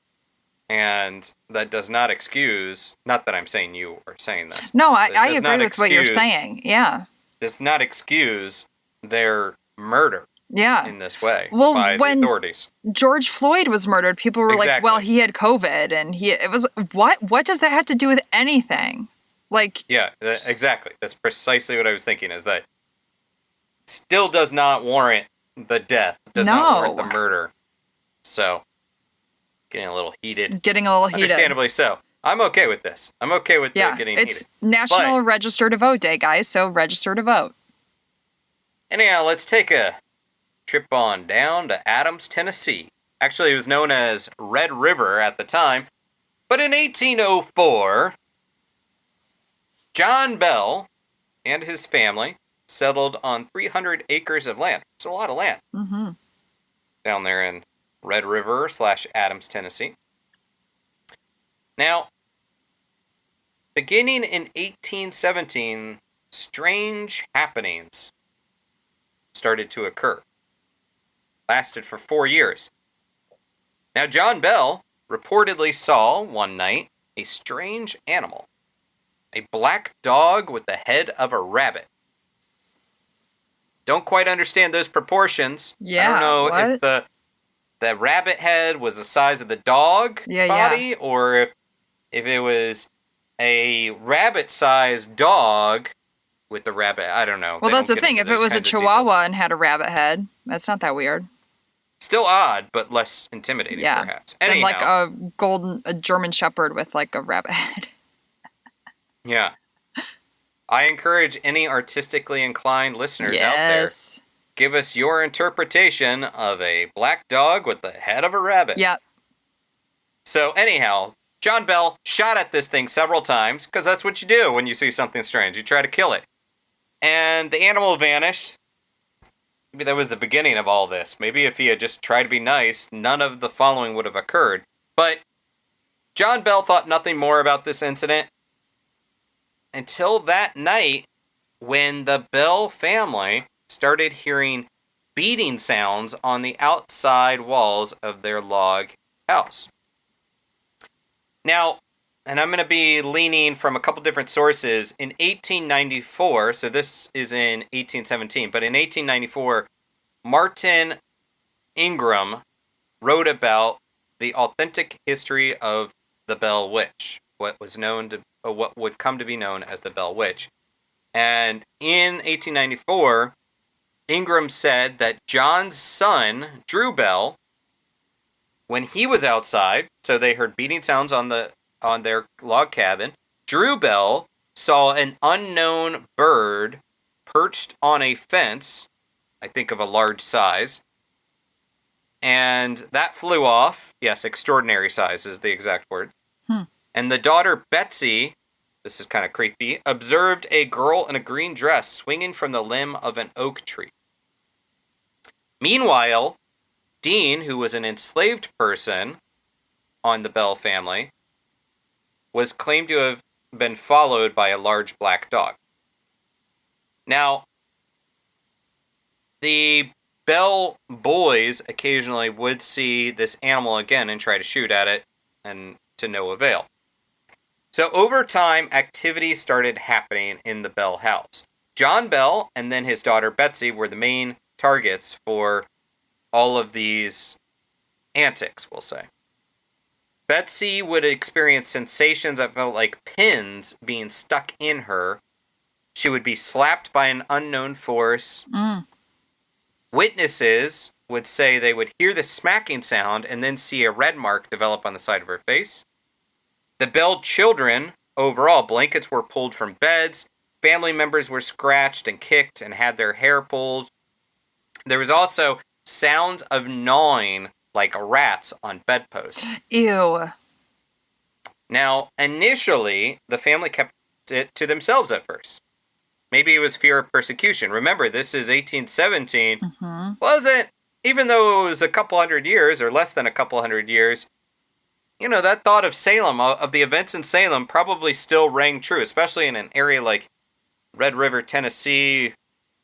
and that does not excuse, not that I'm saying you are saying this. No, I agree with what you're saying. Yeah. Does not excuse their murder in this way by the authorities. George Floyd was murdered, people were like, well, he had COVID, and it was, what does that have to do with anything? Like, yeah, exactly. That's precisely what I was thinking, is that still does not warrant the death, does not warrant the murder. So, getting a little heated. Understandably so. I'm okay with this. I'm okay with getting heated. It's National Register to Vote Day, guys, so register to vote. Anyhow, let's take a trip on down to Adams, Tennessee. Actually, it was known as Red River at the time. But in 1804, John Bell and his family settled on 300 acres of land. It's a lot of land. Down there in Red River / Adams, Tennessee. Now, beginning in 1817, strange happenings started to occur. Lasted for 4 years. Now, John Bell reportedly saw one night a strange animal. A black dog with the head of a rabbit. Don't quite understand those proportions. Yeah, I don't know if the rabbit head was the size of the dog body, or if it was a rabbit-sized dog with the rabbit. I don't know. Well, that's the thing. If it was a Chihuahua and had a rabbit head, that's not that weird. Still odd, but less intimidating, perhaps. Than Anyhow, like a German Shepherd with like a rabbit head. Yeah. I encourage any artistically inclined listeners out there, give us your interpretation of a black dog with the head of a rabbit. Yep. So anyhow, John Bell shot at this thing several times, because that's what you do when you see something strange. You try to kill it. And the animal vanished. Maybe that was the beginning of all this. Maybe if he had just tried to be nice, none of the following would have occurred. But John Bell thought nothing more about this incident until that night when the Bell family started hearing beating sounds on the outside walls of their log house. Now, and I'm going to be leaning from a couple different sources. In 1894, so this is in 1817, but in 1894, Martin Ingram wrote about the authentic history of the Bell Witch, what would come to be known as the Bell Witch. And in 1894, Ingram said that John's son, Drew Bell, when he was outside, so they heard beating sounds on their log cabin, Drew Bell saw an unknown bird perched on a fence, I think of a large size, and that flew off. Yes, extraordinary size is the exact word. And the daughter, Betsy, this is kind of creepy, observed a girl in a green dress swinging from the limb of an oak tree. Meanwhile, Dean, who was an enslaved person on the Bell family, was claimed to have been followed by a large black dog. Now, the Bell boys occasionally would see this animal again and try to shoot at it, and to no avail. So over time, activity started happening in the Bell house. John Bell and then his daughter Betsy were the main targets for all of these antics, we'll say. Betsy would experience sensations that felt like pins being stuck in her. She would be slapped by an unknown force. Witnesses would say they would hear the smacking sound and then see a red mark develop on the side of her face. The Bell children, overall, blankets were pulled from beds. Family members were scratched and kicked and had their hair pulled. There was also sounds of gnawing like rats on bedposts. Ew. Now, initially, the family kept it to themselves at first. Maybe it was fear of persecution. Remember, this is 1817. Wasn't, even though it was a couple hundred years, or less than a couple hundred years, you know, that thought of Salem, of the events in Salem, probably still rang true, especially in an area like Red River, Tennessee,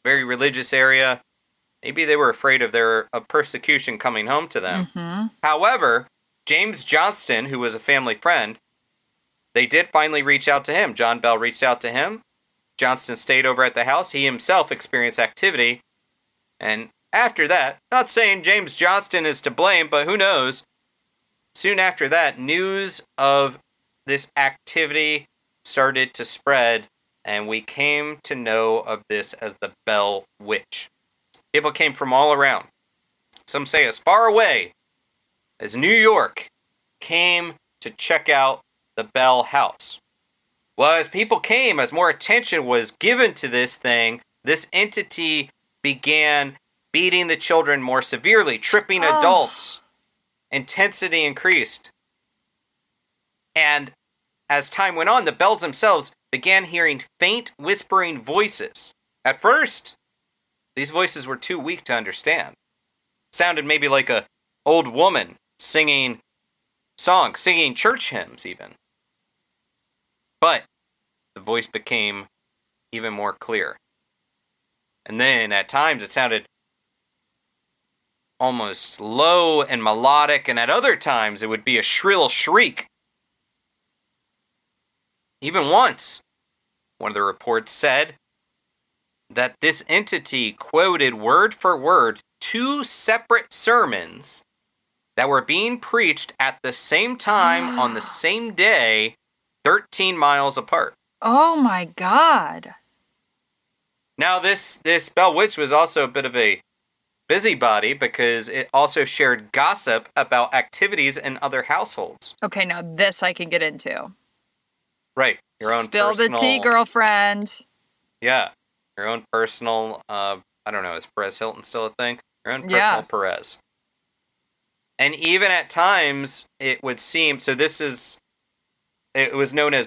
very religious area. Maybe they were afraid of persecution coming home to them. However, James Johnston, who was a family friend, they did finally reach out to him. John Bell reached out to him. Johnston stayed over at the house. He himself experienced activity. And after that, not saying James Johnston is to blame, but who knows? Soon after that, news of this activity started to spread, and we came to know of this as the Bell Witch. People came from all around. Some say as far away as New York came to check out the Bell house. Well, as people came, as more attention was given to this thing, this entity began beating the children more severely, tripping adults. Intensity increased. And as time went on, the Bells themselves began hearing faint whispering voices. At first, these voices were too weak to understand. Sounded maybe like a old woman singing songs, singing church hymns even. But the voice became even more clear. And then at times it sounded almost low and melodic, and at other times it would be a shrill shriek. Even once, one of the reports said that this entity quoted word for word 2 separate sermons that were being preached at the same time on the same day, 13 miles apart. Oh my God. Now this Bell Witch was also a bit of a busybody because it also shared gossip about activities in other households. Okay, now this I can get into. Right. Your own Spill personal... the tea, girlfriend. Yeah. Your own personal, I don't know, is Perez Hilton still a thing? Your own personal Perez. And even at times, it would seem, so this is, it was known as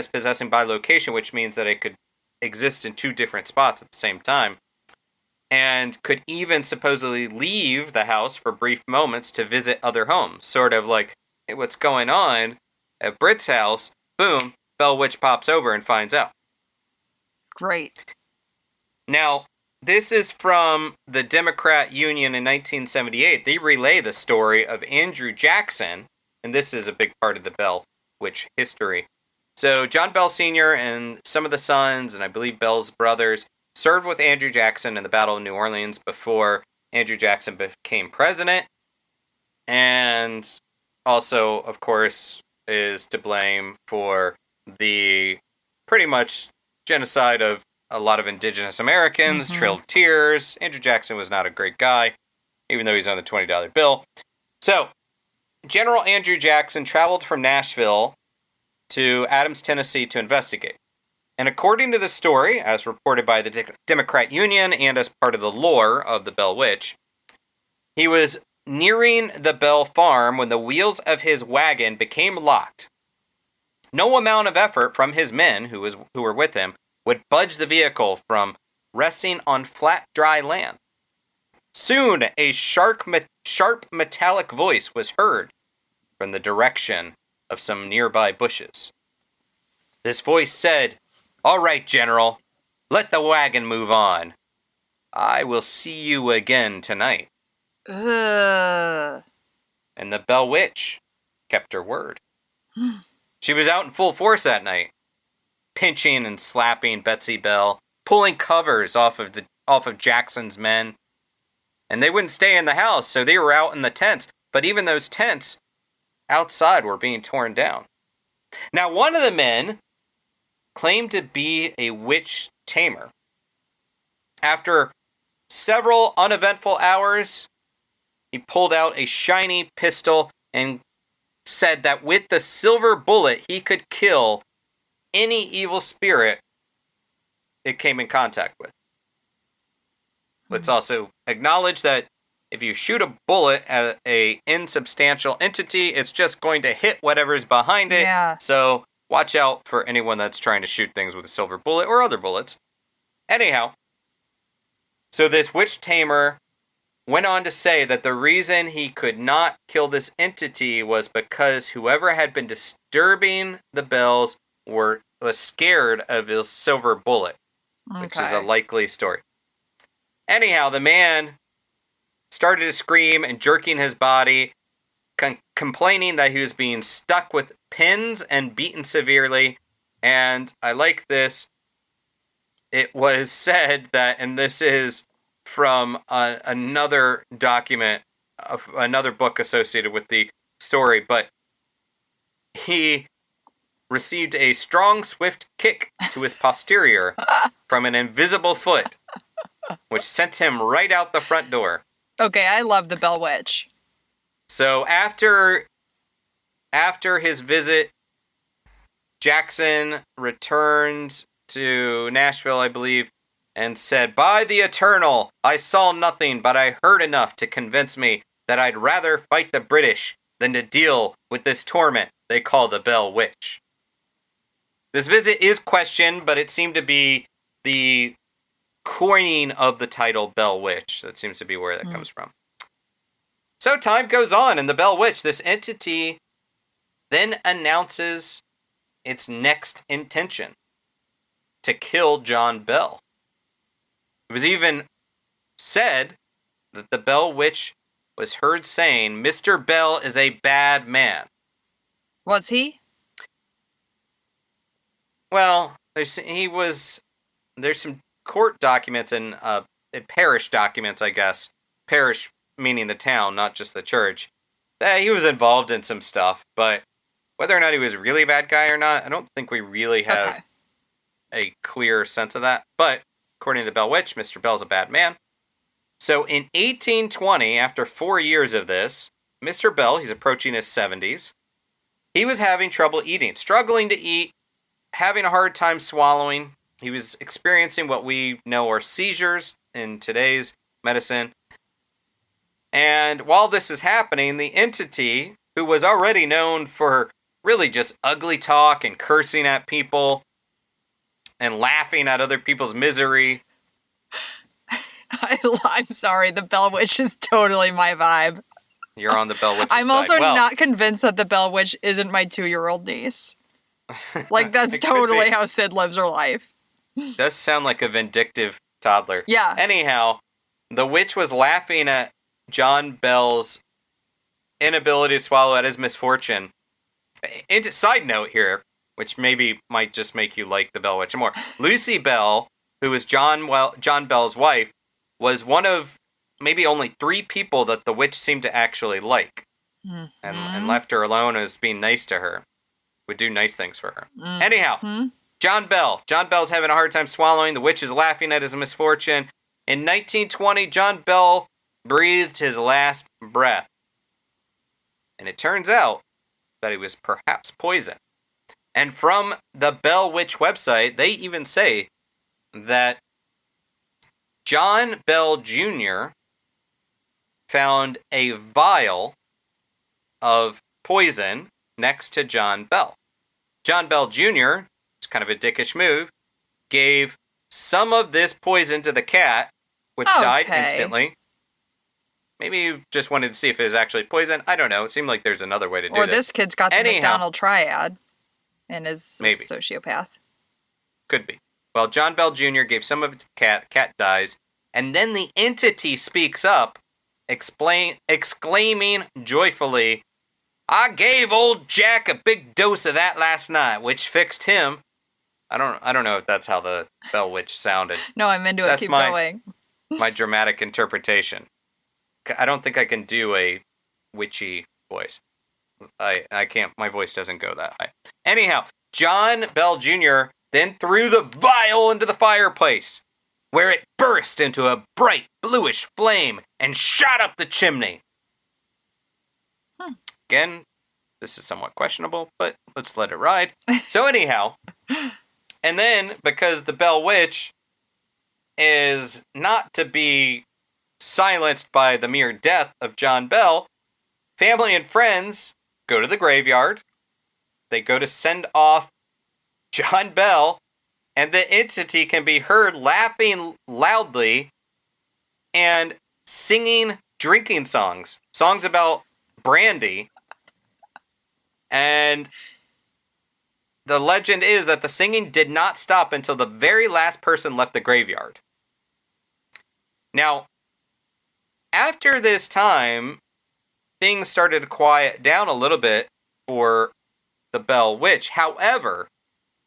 possessing by location, which means that it could exist in two different spots at the same time, and could even supposedly leave the house for brief moments to visit other homes. Sort of like, hey, what's going on at Britt's house? Boom, Bell Witch pops over and finds out. Great. Now, this is from the Democrat Union in 1978. They relay the story of Andrew Jackson, and this is a big part of the Bell Witch history. So, John Bell Sr. and some of the sons, and I believe Bell's brothers, served with Andrew Jackson in the Battle of New Orleans before Andrew Jackson became president, and also, of course, is to blame for the pretty much genocide of a lot of indigenous Americans, Trail of Tears. Andrew Jackson was not a great guy, even though he's on the $20 bill. So, General Andrew Jackson traveled from Nashville to Adams, Tennessee to investigate. And according to the story, as reported by the Democrat Union and as part of the lore of the Bell Witch, he was nearing the Bell farm when the wheels of his wagon became locked. No amount of effort from his men who were with him would budge the vehicle from resting on flat, dry land. Soon, a sharp metallic voice was heard from the direction of some nearby bushes. This voice said, "All right, General, let the wagon move on. I will see you again tonight." Ugh. And the Bell Witch kept her word. She was out in full force that night, pinching and slapping Betsy Bell, pulling covers off of Jackson's men. And they wouldn't stay in the house, so they were out in the tents. But even those tents outside were being torn down. Now, one of the men claimed to be a witch tamer. After several uneventful hours, he pulled out a shiny pistol and said that with the silver bullet, he could kill any evil spirit it came in contact with. Let's also acknowledge that if you shoot a bullet at a insubstantial entity, it's just going to hit whatever's behind it. Yeah. So watch out for anyone that's trying to shoot things with a silver bullet or other bullets. Anyhow, so this witch tamer went on to say that the reason he could not kill this entity was because whoever had been disturbing the bells was scared of his silver bullet, which is a likely story. Anyhow, the man started to scream and jerking his body, complaining that he was being stuck with pins and beaten severely. And I like this. It was said that, and this is from another document, of another book associated with the story, but he received a strong, swift kick to his posterior from an invisible foot, which sent him right out the front door. Okay, I love the Bell Witch. So after his visit, Jackson returned to Nashville, I believe, and said, "By the Eternal, I saw nothing, but I heard enough to convince me that I'd rather fight the British than to deal with this torment they call the Bell Witch." This visit is questioned, but it seemed to be the coining of the title Bell Witch. That seems to be where that comes from. So time goes on, and the Bell Witch, this entity, then announces its next intention: to kill John Bell. It was even said that the Bell Witch was heard saying, "Mr. Bell is a bad man." Was he? Well, there's some court documents and parish documents, I guess. Parish meaning the town, not just the church. That he was involved in some stuff, but whether or not he was really a bad guy or not, I don't think we really have a clear sense of that. But according to the Bell Witch, Mr. Bell's a bad man. So in 1820, after 4 years of this, Mr. Bell, he's approaching his 70s, he was having trouble eating, struggling to eat, having a hard time swallowing. He was experiencing what we know are seizures in today's medicine. And while this is happening, the entity, who was already known for really just ugly talk and cursing at people and laughing at other people's misery. I'm sorry, the Bell Witch is totally my vibe. You're on the Bell Witch's I'm side. also not convinced that the Bell Witch isn't my 2-year-old niece. Like, that's totally how Sid lives her life. Does sound like a vindictive toddler. Yeah. Anyhow, the witch was laughing at John Bell's inability to swallow at his misfortune. And side note here, which maybe might just make you like the Bell Witch more. Lucy Bell, who was John Bell's wife, was one of maybe only 3 people that the witch seemed to actually like. Mm-hmm. And left her alone as being nice to her. Would do nice things for her. Mm-hmm. Anyhow, John Bell's having a hard time swallowing. The witch is laughing at his misfortune. In 1920, John Bell breathed his last breath. And it turns out that he was perhaps poisoned. And from the Bell Witch website, they even say that John Bell Jr. found a vial of poison next to John Bell. John Bell Jr., it's kind of a dickish move, gave some of this poison to the cat, which died instantly. Maybe you just wanted to see if it was actually poison. I don't know. It seemed like there's another way to do this. Or this kid's got the McDonald triad and is a sociopath. Could be. Well, John Bell Jr. gave some of it to the cat. Cat dies. And then the entity speaks up, exclaiming joyfully, "I gave old Jack a big dose of that last night, which fixed him." I don't know if that's how the Bell Witch sounded. No, I'm into it. Keep going. My dramatic interpretation. I don't think I can do a witchy voice. I can't. My voice doesn't go that high. Anyhow, John Bell Jr. then threw the vial into the fireplace, where it burst into a bright bluish flame and shot up the chimney. Again, this is somewhat questionable, but let's let it ride. So anyhow, and then because the Bell Witch is not to be silenced by the mere death of John Bell, family and friends go to the graveyard. They go to send off John Bell, and the entity can be heard laughing loudly and singing drinking songs about brandy. And the legend is that the singing did not stop until the very last person left the graveyard. Now, after this time, things started to quiet down a little bit for the Bell Witch. However,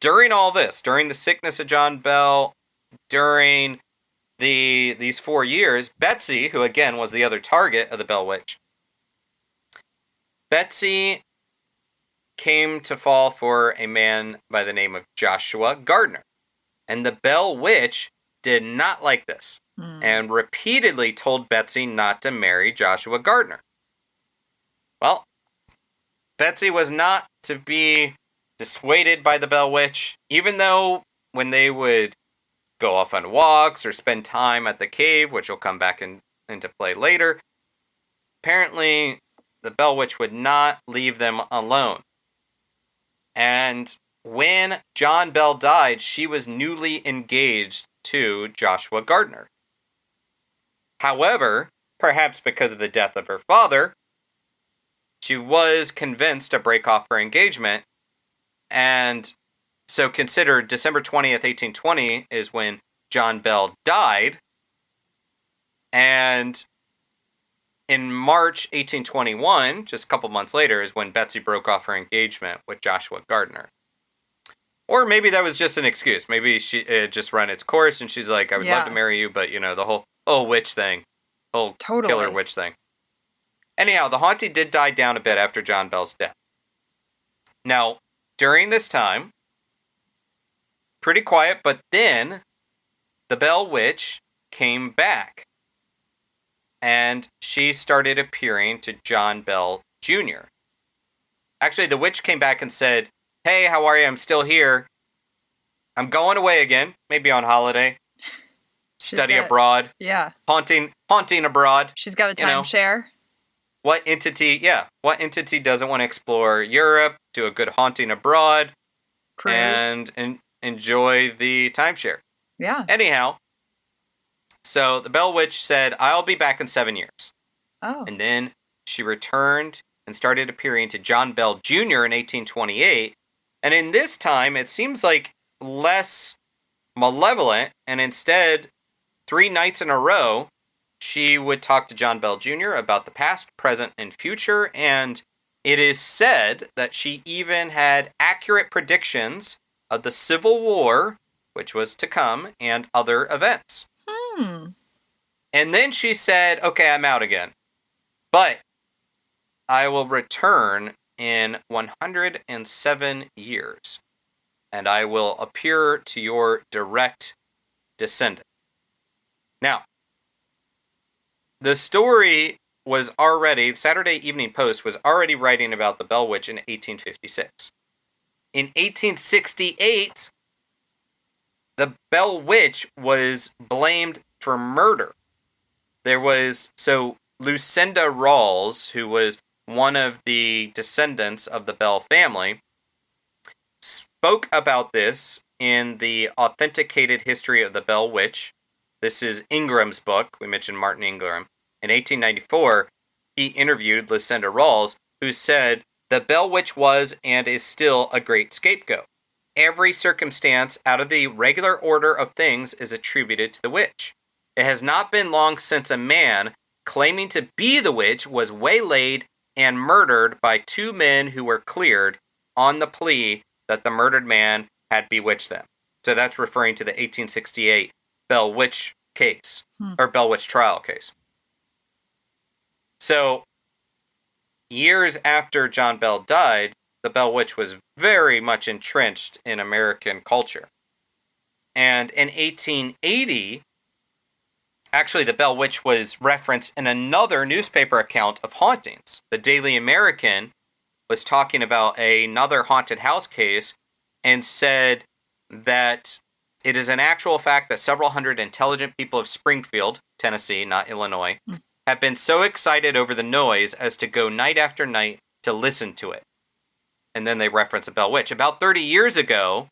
during all this, during the sickness of John Bell, during these 4 years, Betsy, who again was the other target of the Bell Witch, Betsy came to fall for a man by the name of Joshua Gardner. And the Bell Witch did not like this and repeatedly told Betsy not to marry Joshua Gardner. Well, Betsy was not to be dissuaded by the Bell Witch, even though when they would go off on walks or spend time at the cave, which will come back into play later, apparently the Bell Witch would not leave them alone. And when John Bell died, she was newly engaged to Joshua Gardner. However, perhaps because of the death of her father, she was convinced to break off her engagement. And so consider December 20th, 1820 is when John Bell died. And in March 1821, just a couple months later, is when Betsy broke off her engagement with Joshua Gardner. Or maybe that was just an excuse. Maybe it just run its course and she's like, I would love to marry you, but the whole witch thing, killer witch thing. Anyhow, the haunting did die down a bit after John Bell's death. Now, during this time, pretty quiet, but then the Bell Witch came back. and she started appearing to John Bell Jr. Actually, the witch came back and said, "Hey, how are you? I'm still here. I'm going away again, maybe on holiday. Study abroad. Yeah. Haunting abroad. She's got a timeshare. What entity doesn't want to explore Europe, do a good haunting abroad, Cruise. and enjoy the timeshare? Yeah. Anyhow, so the Bell Witch said, I'll be back in 7 years. Oh. And then she returned and started appearing to John Bell Jr. in 1828. And in this time, it seems like less malevolent, and instead, 3 nights in a row, she would talk to John Bell Jr. about the past, present, and future, and it is said that she even had accurate predictions of the Civil War, which was to come, and other events. And then she said, okay, I'm out again. But I will return in 107 years, and I will appear to your direct descendant. Now, the story was already, Saturday Evening Post was already writing about the Bell Witch in 1856. In 1868, the Bell Witch was blamed for murder. Lucinda Rawls, who was one of the descendants of the Bell family, spoke about this in the Authenticated History of the Bell Witch. This is Ingram's book. We mentioned Martin Ingram. In 1894, he interviewed Lucinda Rawls, who said, the Bell Witch was and is still a great scapegoat. Every circumstance out of the regular order of things is attributed to the witch. It has not been long since a man claiming to be the witch was waylaid and murdered by 2 men who were cleared on the plea that the murdered man had bewitched them. So that's referring to the 1868 Bell Witch case, or Bell Witch trial case. So, years after John Bell died, the Bell Witch was very much entrenched in American culture. And in 1880, actually, the Bell Witch was referenced in another newspaper account of hauntings. The Daily American was talking about another haunted house case and said that it is an actual fact that several hundred intelligent people of Springfield, Tennessee, not Illinois, have been so excited over the noise as to go night after night to listen to it. And then they reference a Bell Witch. About 30 years ago,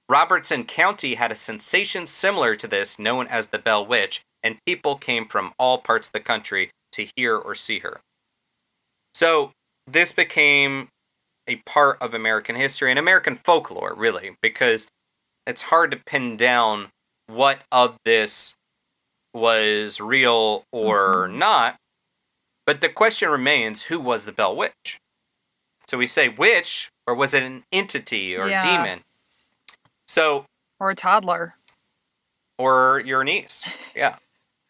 Robertson County had a sensation similar to this known as the Bell Witch, and people came from all parts of the country to hear or see her. So this became a part of American history and American folklore, really, because it's hard to pin down what of this was real or not. But the question remains, who was the Bell Witch? So we say witch, or was it an entity or a demon? So, or a toddler. Or your niece. Yeah.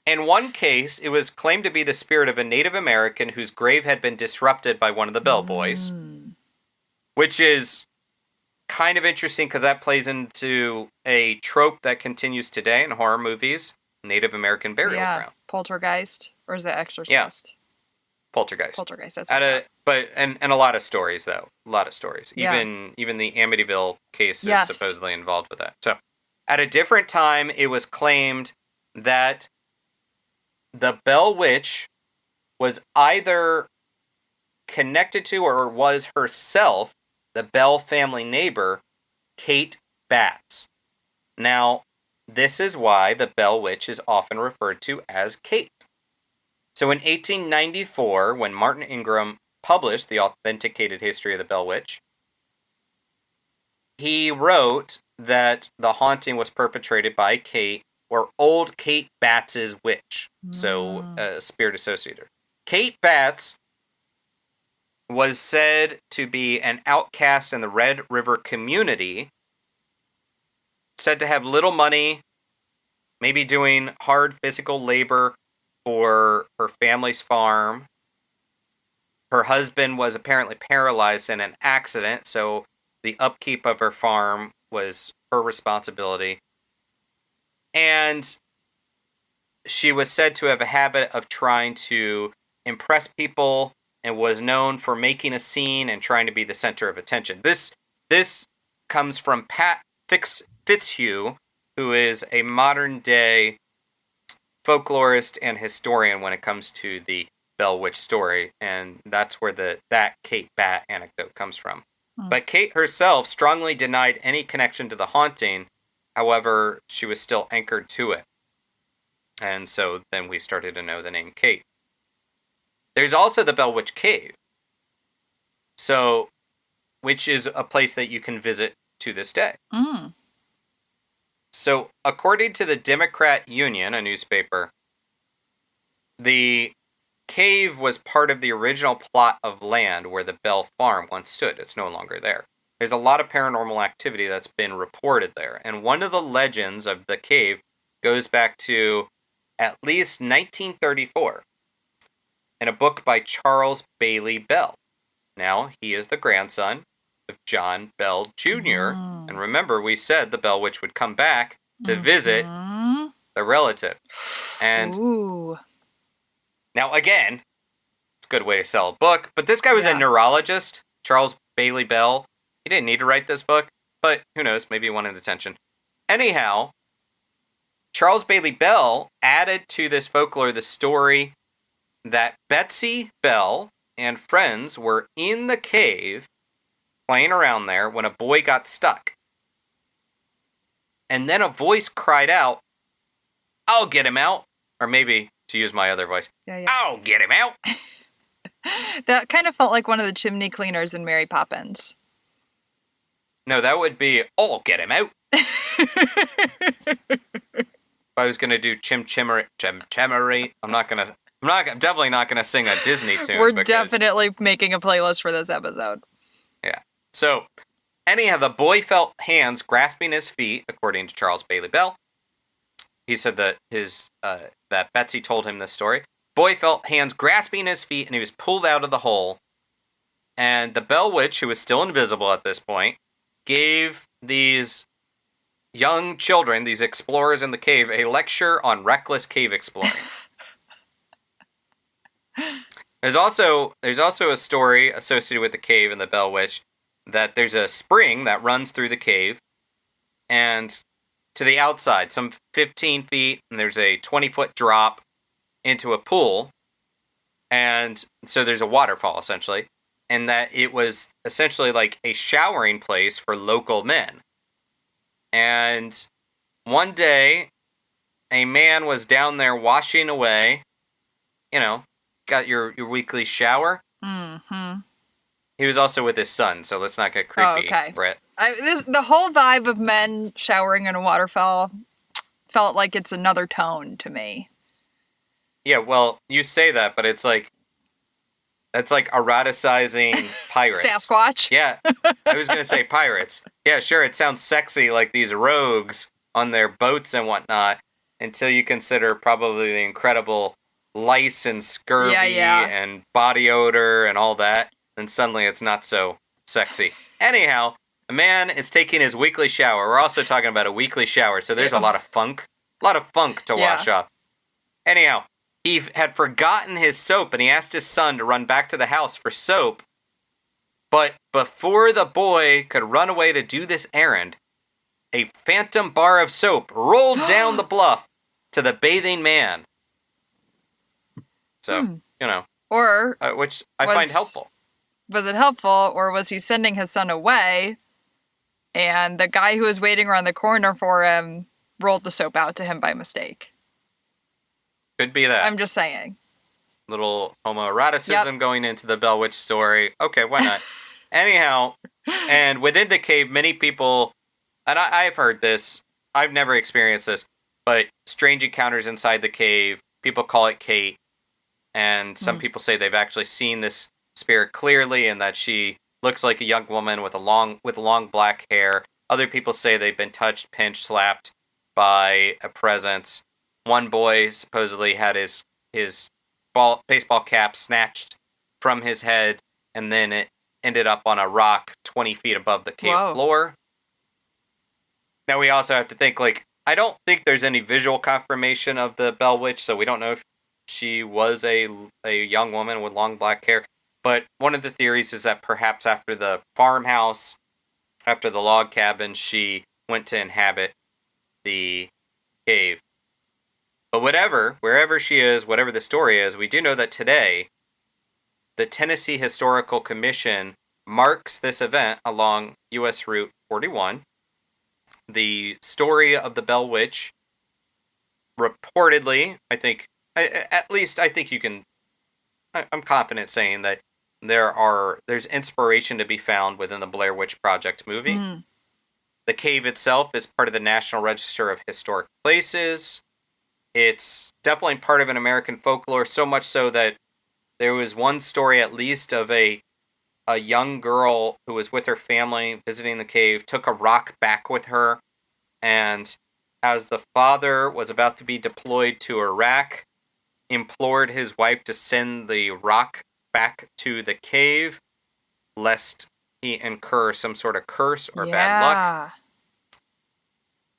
In one case, it was claimed to be the spirit of a Native American whose grave had been disrupted by one of the Bell Boys, which is kind of interesting because that plays into a trope that continues today in horror movies, Native American burial ground. Poltergeist, or is it Exorcist? Yeah. Poltergeist. That's what and a lot of stories, though. A lot of stories. Even the Amityville case is supposedly involved with that. So, at a different time, it was claimed that the Bell Witch was either connected to or was herself the Bell family neighbor, Kate Batts. Now, this is why the Bell Witch is often referred to as Kate. So in 1894, when Martin Ingram published the Authenticated History of the Bell Witch, he wrote that the haunting was perpetrated by Kate, or old Kate Batts' witch. So, spirit associated. Kate Batts was said to be an outcast in the Red River community, said to have little money, maybe doing hard physical labor for her family's farm. Her husband was apparently paralyzed in an accident, so the upkeep of her farm was her responsibility. And she was said to have a habit of trying to impress people and was known for making a scene and trying to be the center of attention. This comes from Pat Fitzhugh, who is a modern-day folklorist and historian when it comes to the Bell Witch story, and that's where that Kate Bat anecdote comes from. But Kate herself strongly denied any connection to the haunting. However, she was still anchored to it. And so then we started to know the name Kate. There's also the Bell Witch Cave. So, which is a place that you can visit to this day. So, according to the Democrat Union, a newspaper, the cave was part of the original plot of land where the Bell Farm once stood. It's no longer there. There's a lot of paranormal activity that's been reported there. And one of the legends of the cave goes back to at least 1934 in a book by Charles Bailey Bell. Now, he is the grandson of John Bell Jr. And remember, we said the Bell Witch would come back to visit the relative. And now, again, it's a good way to sell a book, but this guy was a neurologist, Charles Bailey Bell. He didn't need to write this book, but who knows, maybe he wanted attention. Anyhow, Charles Bailey Bell added to this folklore the story that Betsy Bell and friends were in the cave playing around there when a boy got stuck. And then a voice cried out, "I'll get him out." Or maybe, to use my other voice, "I'll get him out." That kind of felt like one of the chimney cleaners in Mary Poppins. No, that would be, "I'll get him out." If I was going to do chimchemery, I'm definitely not going to sing a Disney tune. We're definitely making a playlist for this episode. Yeah. So, anyhow, the boy felt hands grasping his feet, according to Charles Bailey Bell. He said that that Betsy told him this story. Boy felt hands grasping his feet, and he was pulled out of the hole. And the Bell Witch, who was still invisible at this point, gave these young children, these explorers in the cave, a lecture on reckless cave exploring. There's also a story associated with the cave and the Bell Witch that there's a spring that runs through the cave and to the outside, some 15 feet, and there's a 20-foot drop into a pool. And so there's a waterfall, essentially. And that it was essentially like a showering place for local men. And one day, a man was down there washing away, got your weekly shower. Mm-hmm. He was also with his son, so let's not get creepy, Britt. The whole vibe of men showering in a waterfall felt like it's another tone to me. Yeah, well, you say that, but it's like, that's like eroticizing pirates. Sasquatch? Yeah, I was going to say pirates. Yeah, sure, it sounds sexy like these rogues on their boats and whatnot, until you consider probably the incredible lice and scurvy and body odor and all that, and suddenly it's not so sexy. Anyhow, a man is taking his weekly shower. We're also talking about a weekly shower, so there's a lot of funk to wash off. Anyhow, he had forgotten his soap, and he asked his son to run back to the house for soap. But before the boy could run away to do this errand, a phantom bar of soap rolled down the bluff to the bathing man. So, Or which I find helpful. Was it helpful, or was he sending his son away, and the guy who was waiting around the corner for him rolled the soap out to him by mistake? Could be that. I'm just saying. Little homoeroticism going into the Bell Witch story. Okay, why not? Anyhow, and within the cave, many people, and I've heard this, I've never experienced this, but strange encounters inside the cave. People call it Kate, and some people say they've actually seen this spirit clearly, and that she looks like a young woman with long black hair. Other people say they've been touched, pinched, slapped by a presence. One boy supposedly had his baseball cap snatched from his head, and then it ended up on a rock 20 feet above the cave floor. Now we also have to think, like, I don't think there's any visual confirmation of the Bell Witch, so we don't know if she was a young woman with long black hair. But one of the theories is that perhaps after the farmhouse, after the log cabin, she went to inhabit the cave. But wherever she is, whatever the story is, we do know that today, the Tennessee Historical Commission marks this event along U.S. Route 41. The story of the Bell Witch, reportedly, I think you can, I'm confident saying that there's inspiration to be found within the Blair Witch Project movie. Mm. The cave itself is part of the National Register of Historic Places. It's definitely part of an American folklore, so much so that there was one story at least of a young girl who was with her family visiting the cave, took a rock back with her, and as the father was about to be deployed to Iraq, implored his wife to send the rock back to the cave, lest he incur some sort of curse or bad luck.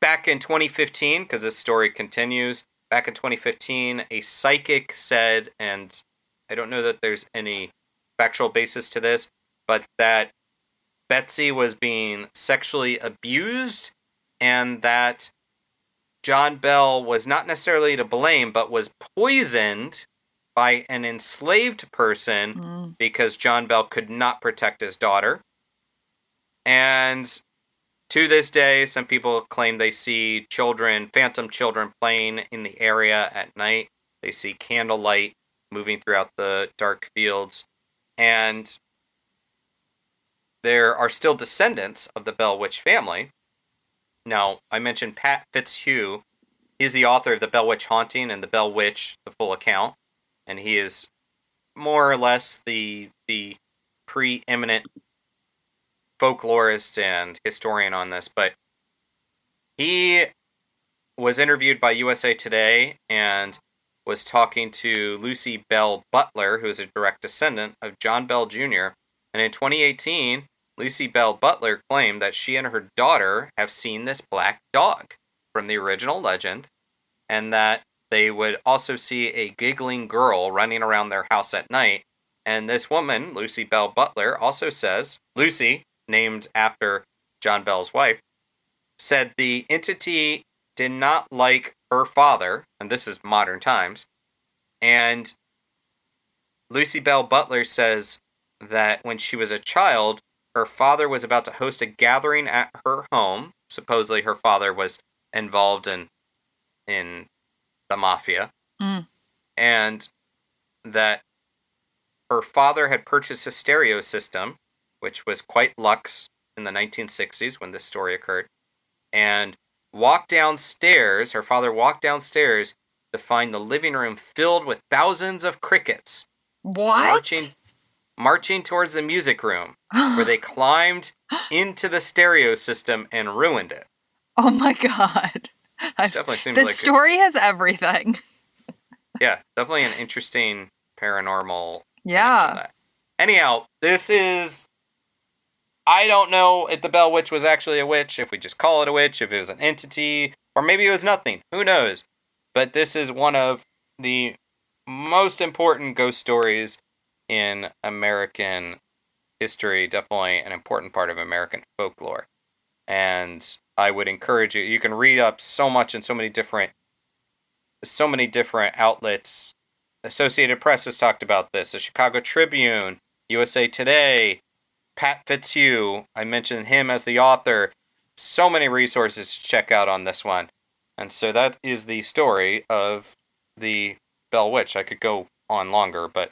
Back in 2015, because this story continues, back in 2015, a psychic said, and I don't know that there's any factual basis to this, but that Betsy was being sexually abused and that John Bell was not necessarily to blame, but was poisoned by an enslaved person because John Bell could not protect his daughter. And to this day, some people claim they see phantom children playing in the area at night. They see candlelight moving throughout the dark fields. And there are still descendants of the Bell Witch family. Now, I mentioned Pat Fitzhugh. He's the author of The Bell Witch Haunting and The Bell Witch, the full account. And he is more or less the preeminent folklorist and historian on this. But he was interviewed by USA Today and was talking to Lucy Bell Butler, who is a direct descendant of John Bell Jr. And in 2018, Lucy Bell Butler claimed that she and her daughter have seen this black dog from the original legend, and that they would also see a giggling girl running around their house at night. And this woman, Lucy Bell Butler, also says, Lucy, named after John Bell's wife, said the entity did not like her father, and this is modern times, and Lucy Bell Butler says that when she was a child, her father was about to host a gathering at her home. Supposedly her father was involved in the mafia. And that her father had purchased a stereo system, which was quite luxe in the 1960s when this story occurred, and her father walked downstairs to find the living room filled with thousands of crickets. What? Marching towards the music room, where they climbed into the stereo system and ruined it. Oh my god. Definitely seems the like story has everything. Yeah, definitely an interesting paranormal. Yeah. Anyhow, I don't know if the Bell Witch was actually a witch, if we just call it a witch, if it was an entity, or maybe it was nothing. Who knows? But this is one of the most important ghost stories in American history, definitely an important part of American folklore. And I would encourage you can read up so much in so many different outlets. Associated Press has talked about this, the Chicago Tribune, USA Today, Pat Fitzhugh, I mentioned him as the author. So many resources to check out on this one. And so that is the story of the Bell Witch. I could go on longer, but,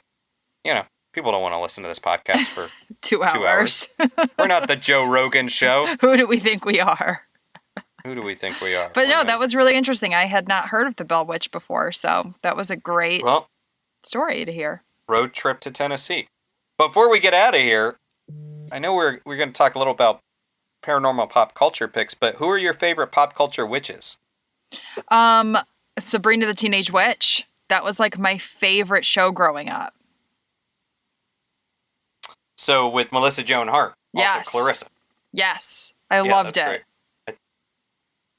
people don't want to listen to this podcast for 2 hours. We're not the Joe Rogan show. Who do we think we are? Who do we think we are? But no, that was really interesting. I had not heard of the Bell Witch before, so that was a great story to hear. Road trip to Tennessee. Before we get out of here, I know we're going to talk a little about paranormal pop culture picks, but who are your favorite pop culture witches? Sabrina the Teenage Witch. That was like my favorite show growing up. So with Melissa Joan Hart, also Clarissa. Yes, I loved it. Great.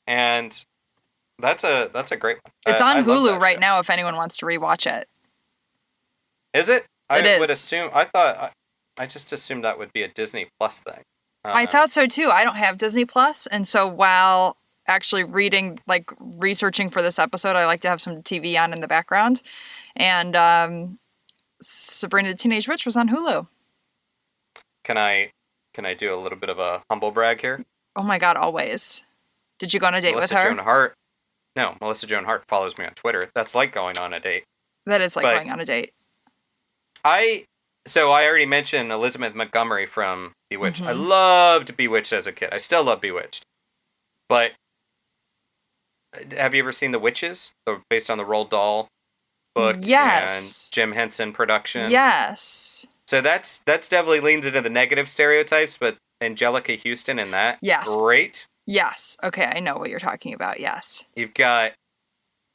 And That's a great one. It's I on love Hulu that right show. now if anyone wants to rewatch it. Is it? It I would is. assume. I just assumed that would be a Disney Plus thing. I thought so too. I don't have Disney Plus, and so while actually researching for this episode, I like to have some TV on in the background. And Sabrina the Teenage Witch was on Hulu. Can I do a little bit of a humble brag here? Oh my God, always. Did you go on a date with Melissa her? Joan Hart. No, Melissa Joan Hart follows me on Twitter. That's like going on a date. That is like going on a date. So I already mentioned Elizabeth Montgomery from Bewitched. Mm-hmm. I loved Bewitched as a kid. I still love Bewitched. But have you ever seen The Witches? Based on the Roald Dahl book Yes. and Jim Henson production? Yes. So that's definitely leans into the negative stereotypes, but Angelica Houston in that, yes, great. Yes. Okay, I know what you're talking about. Yes. You've got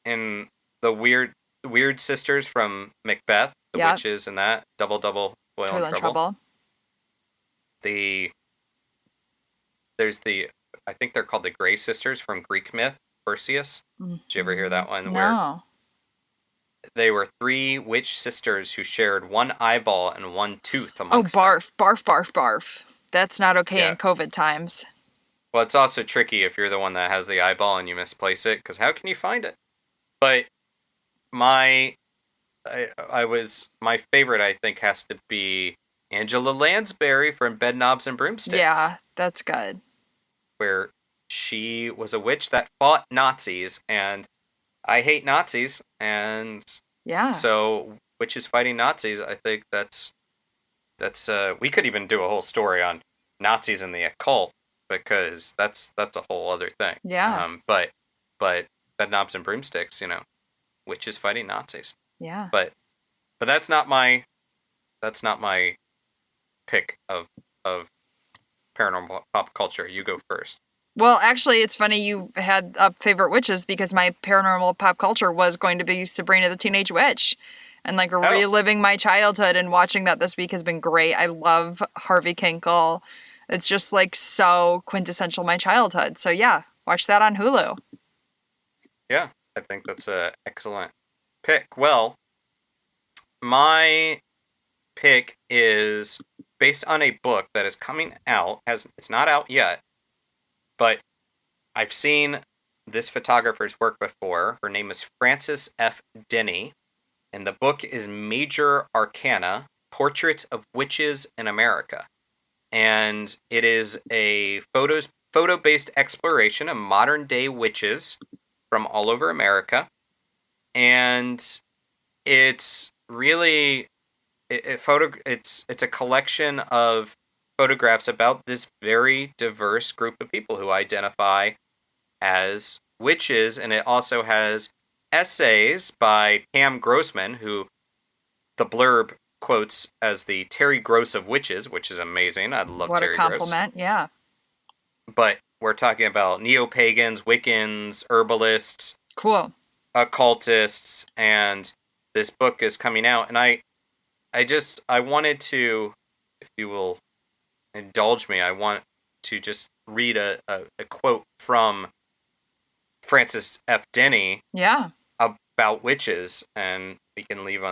in the weird sisters from Macbeth, the witches in that, double boil and trouble. There's the I think they're called the Grey Sisters from Greek myth, Perseus. Mm-hmm. Did you ever hear that one? No. Where they were 3 witch sisters who shared one eyeball and one tooth amongst them. Barf. That's not okay in COVID times. Well, it's also tricky if you're the one that has the eyeball and you misplace it, because how can you find it? But my favorite, I think, has to be Angela Lansbury from Bedknobs and Broomsticks. Yeah, that's good. Where she was a witch that fought Nazis, and I hate Nazis, and so witches fighting Nazis, I think that's we could even do a whole story on Nazis and the occult, because that's a whole other thing. Yeah. But Bedknobs and Broomsticks, witches fighting Nazis. Yeah. But that's not my pick of paranormal pop culture. You go first. Well, actually, it's funny you had up favorite witches, because my paranormal pop culture was going to be Sabrina the Teenage Witch. And reliving my childhood and watching that this week has been great. I love Harvey Kinkle. It's just so quintessential my childhood. So yeah, watch that on Hulu. Yeah, I think that's an excellent pick. Well, my pick is based on a book that is coming out. It's not out yet, but I've seen this photographer's work before. Her name is Frances F. Denny, and the book is Major Arcana: Portraits of Witches in America. And it is a photo-based exploration of modern-day witches from all over America. And it's really it's a collection of photographs about this very diverse group of people who identify as witches, and it also has essays by Pam Grossman, who the blurb quotes as the Terry Gross of witches, which is amazing. I love Terry Gross. What a compliment, yeah. But we're talking about neo-pagans, Wiccans, herbalists, cool, occultists, and this book is coming out. And I wanted to, if you will indulge me, I want to just read a quote from Frances F. Denny about witches, and we can leave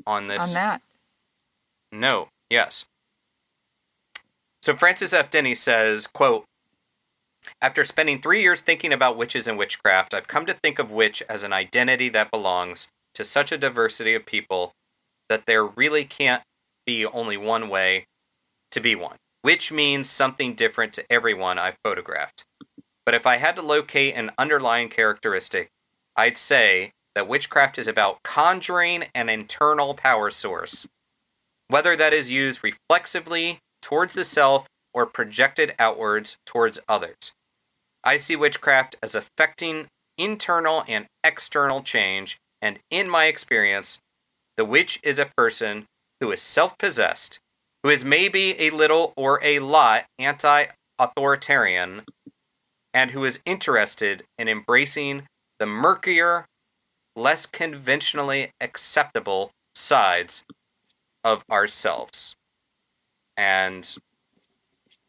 on this on that note. Yes. So Frances F. Denny says, quote, "After spending 3 years thinking about witches and witchcraft, I've come to think of witch as an identity that belongs to such a diversity of people that there really can't be only one way to be one. Witch means something different to everyone I've photographed. But if I had to locate an underlying characteristic, I'd say that witchcraft is about conjuring an internal power source, whether that is used reflexively towards the self or projected outwards towards others. I see witchcraft as affecting internal and external change, and in my experience, the witch is a person who is self-possessed, who is maybe a little or a lot anti-authoritarian, and who is interested in embracing the murkier, less conventionally acceptable sides of ourselves." And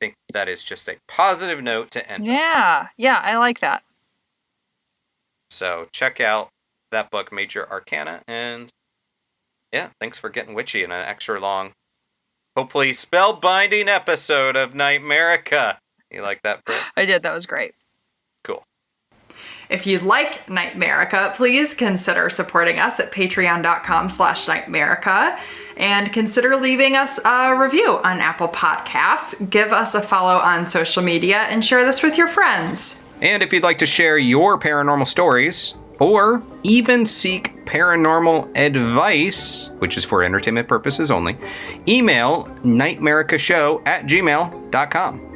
think that is just a positive note to end. Yeah, I like that. So check out that book, Major Arcana, and yeah, thanks for getting witchy in an extra long, hopefully spellbinding episode of NightMerica. You like that, Britt? I did. That was great. Cool. If you like NightMerica, please consider supporting us at patreon.com/NightMerica and consider leaving us a review on Apple Podcasts. Give us a follow on social media and share this with your friends. And if you'd like to share your paranormal stories or even seek paranormal advice, which is for entertainment purposes only, email nightmericashow@gmail.com.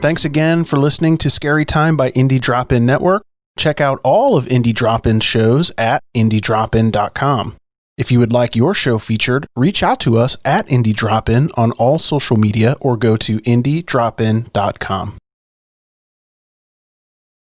Thanks again for listening to Scary Time by Indie Drop-In Network. Check out all of Indie Drop-In shows at indiedropin.com. If you would like your show featured, reach out to us at Indie Drop-In on all social media or go to indiedropin.com.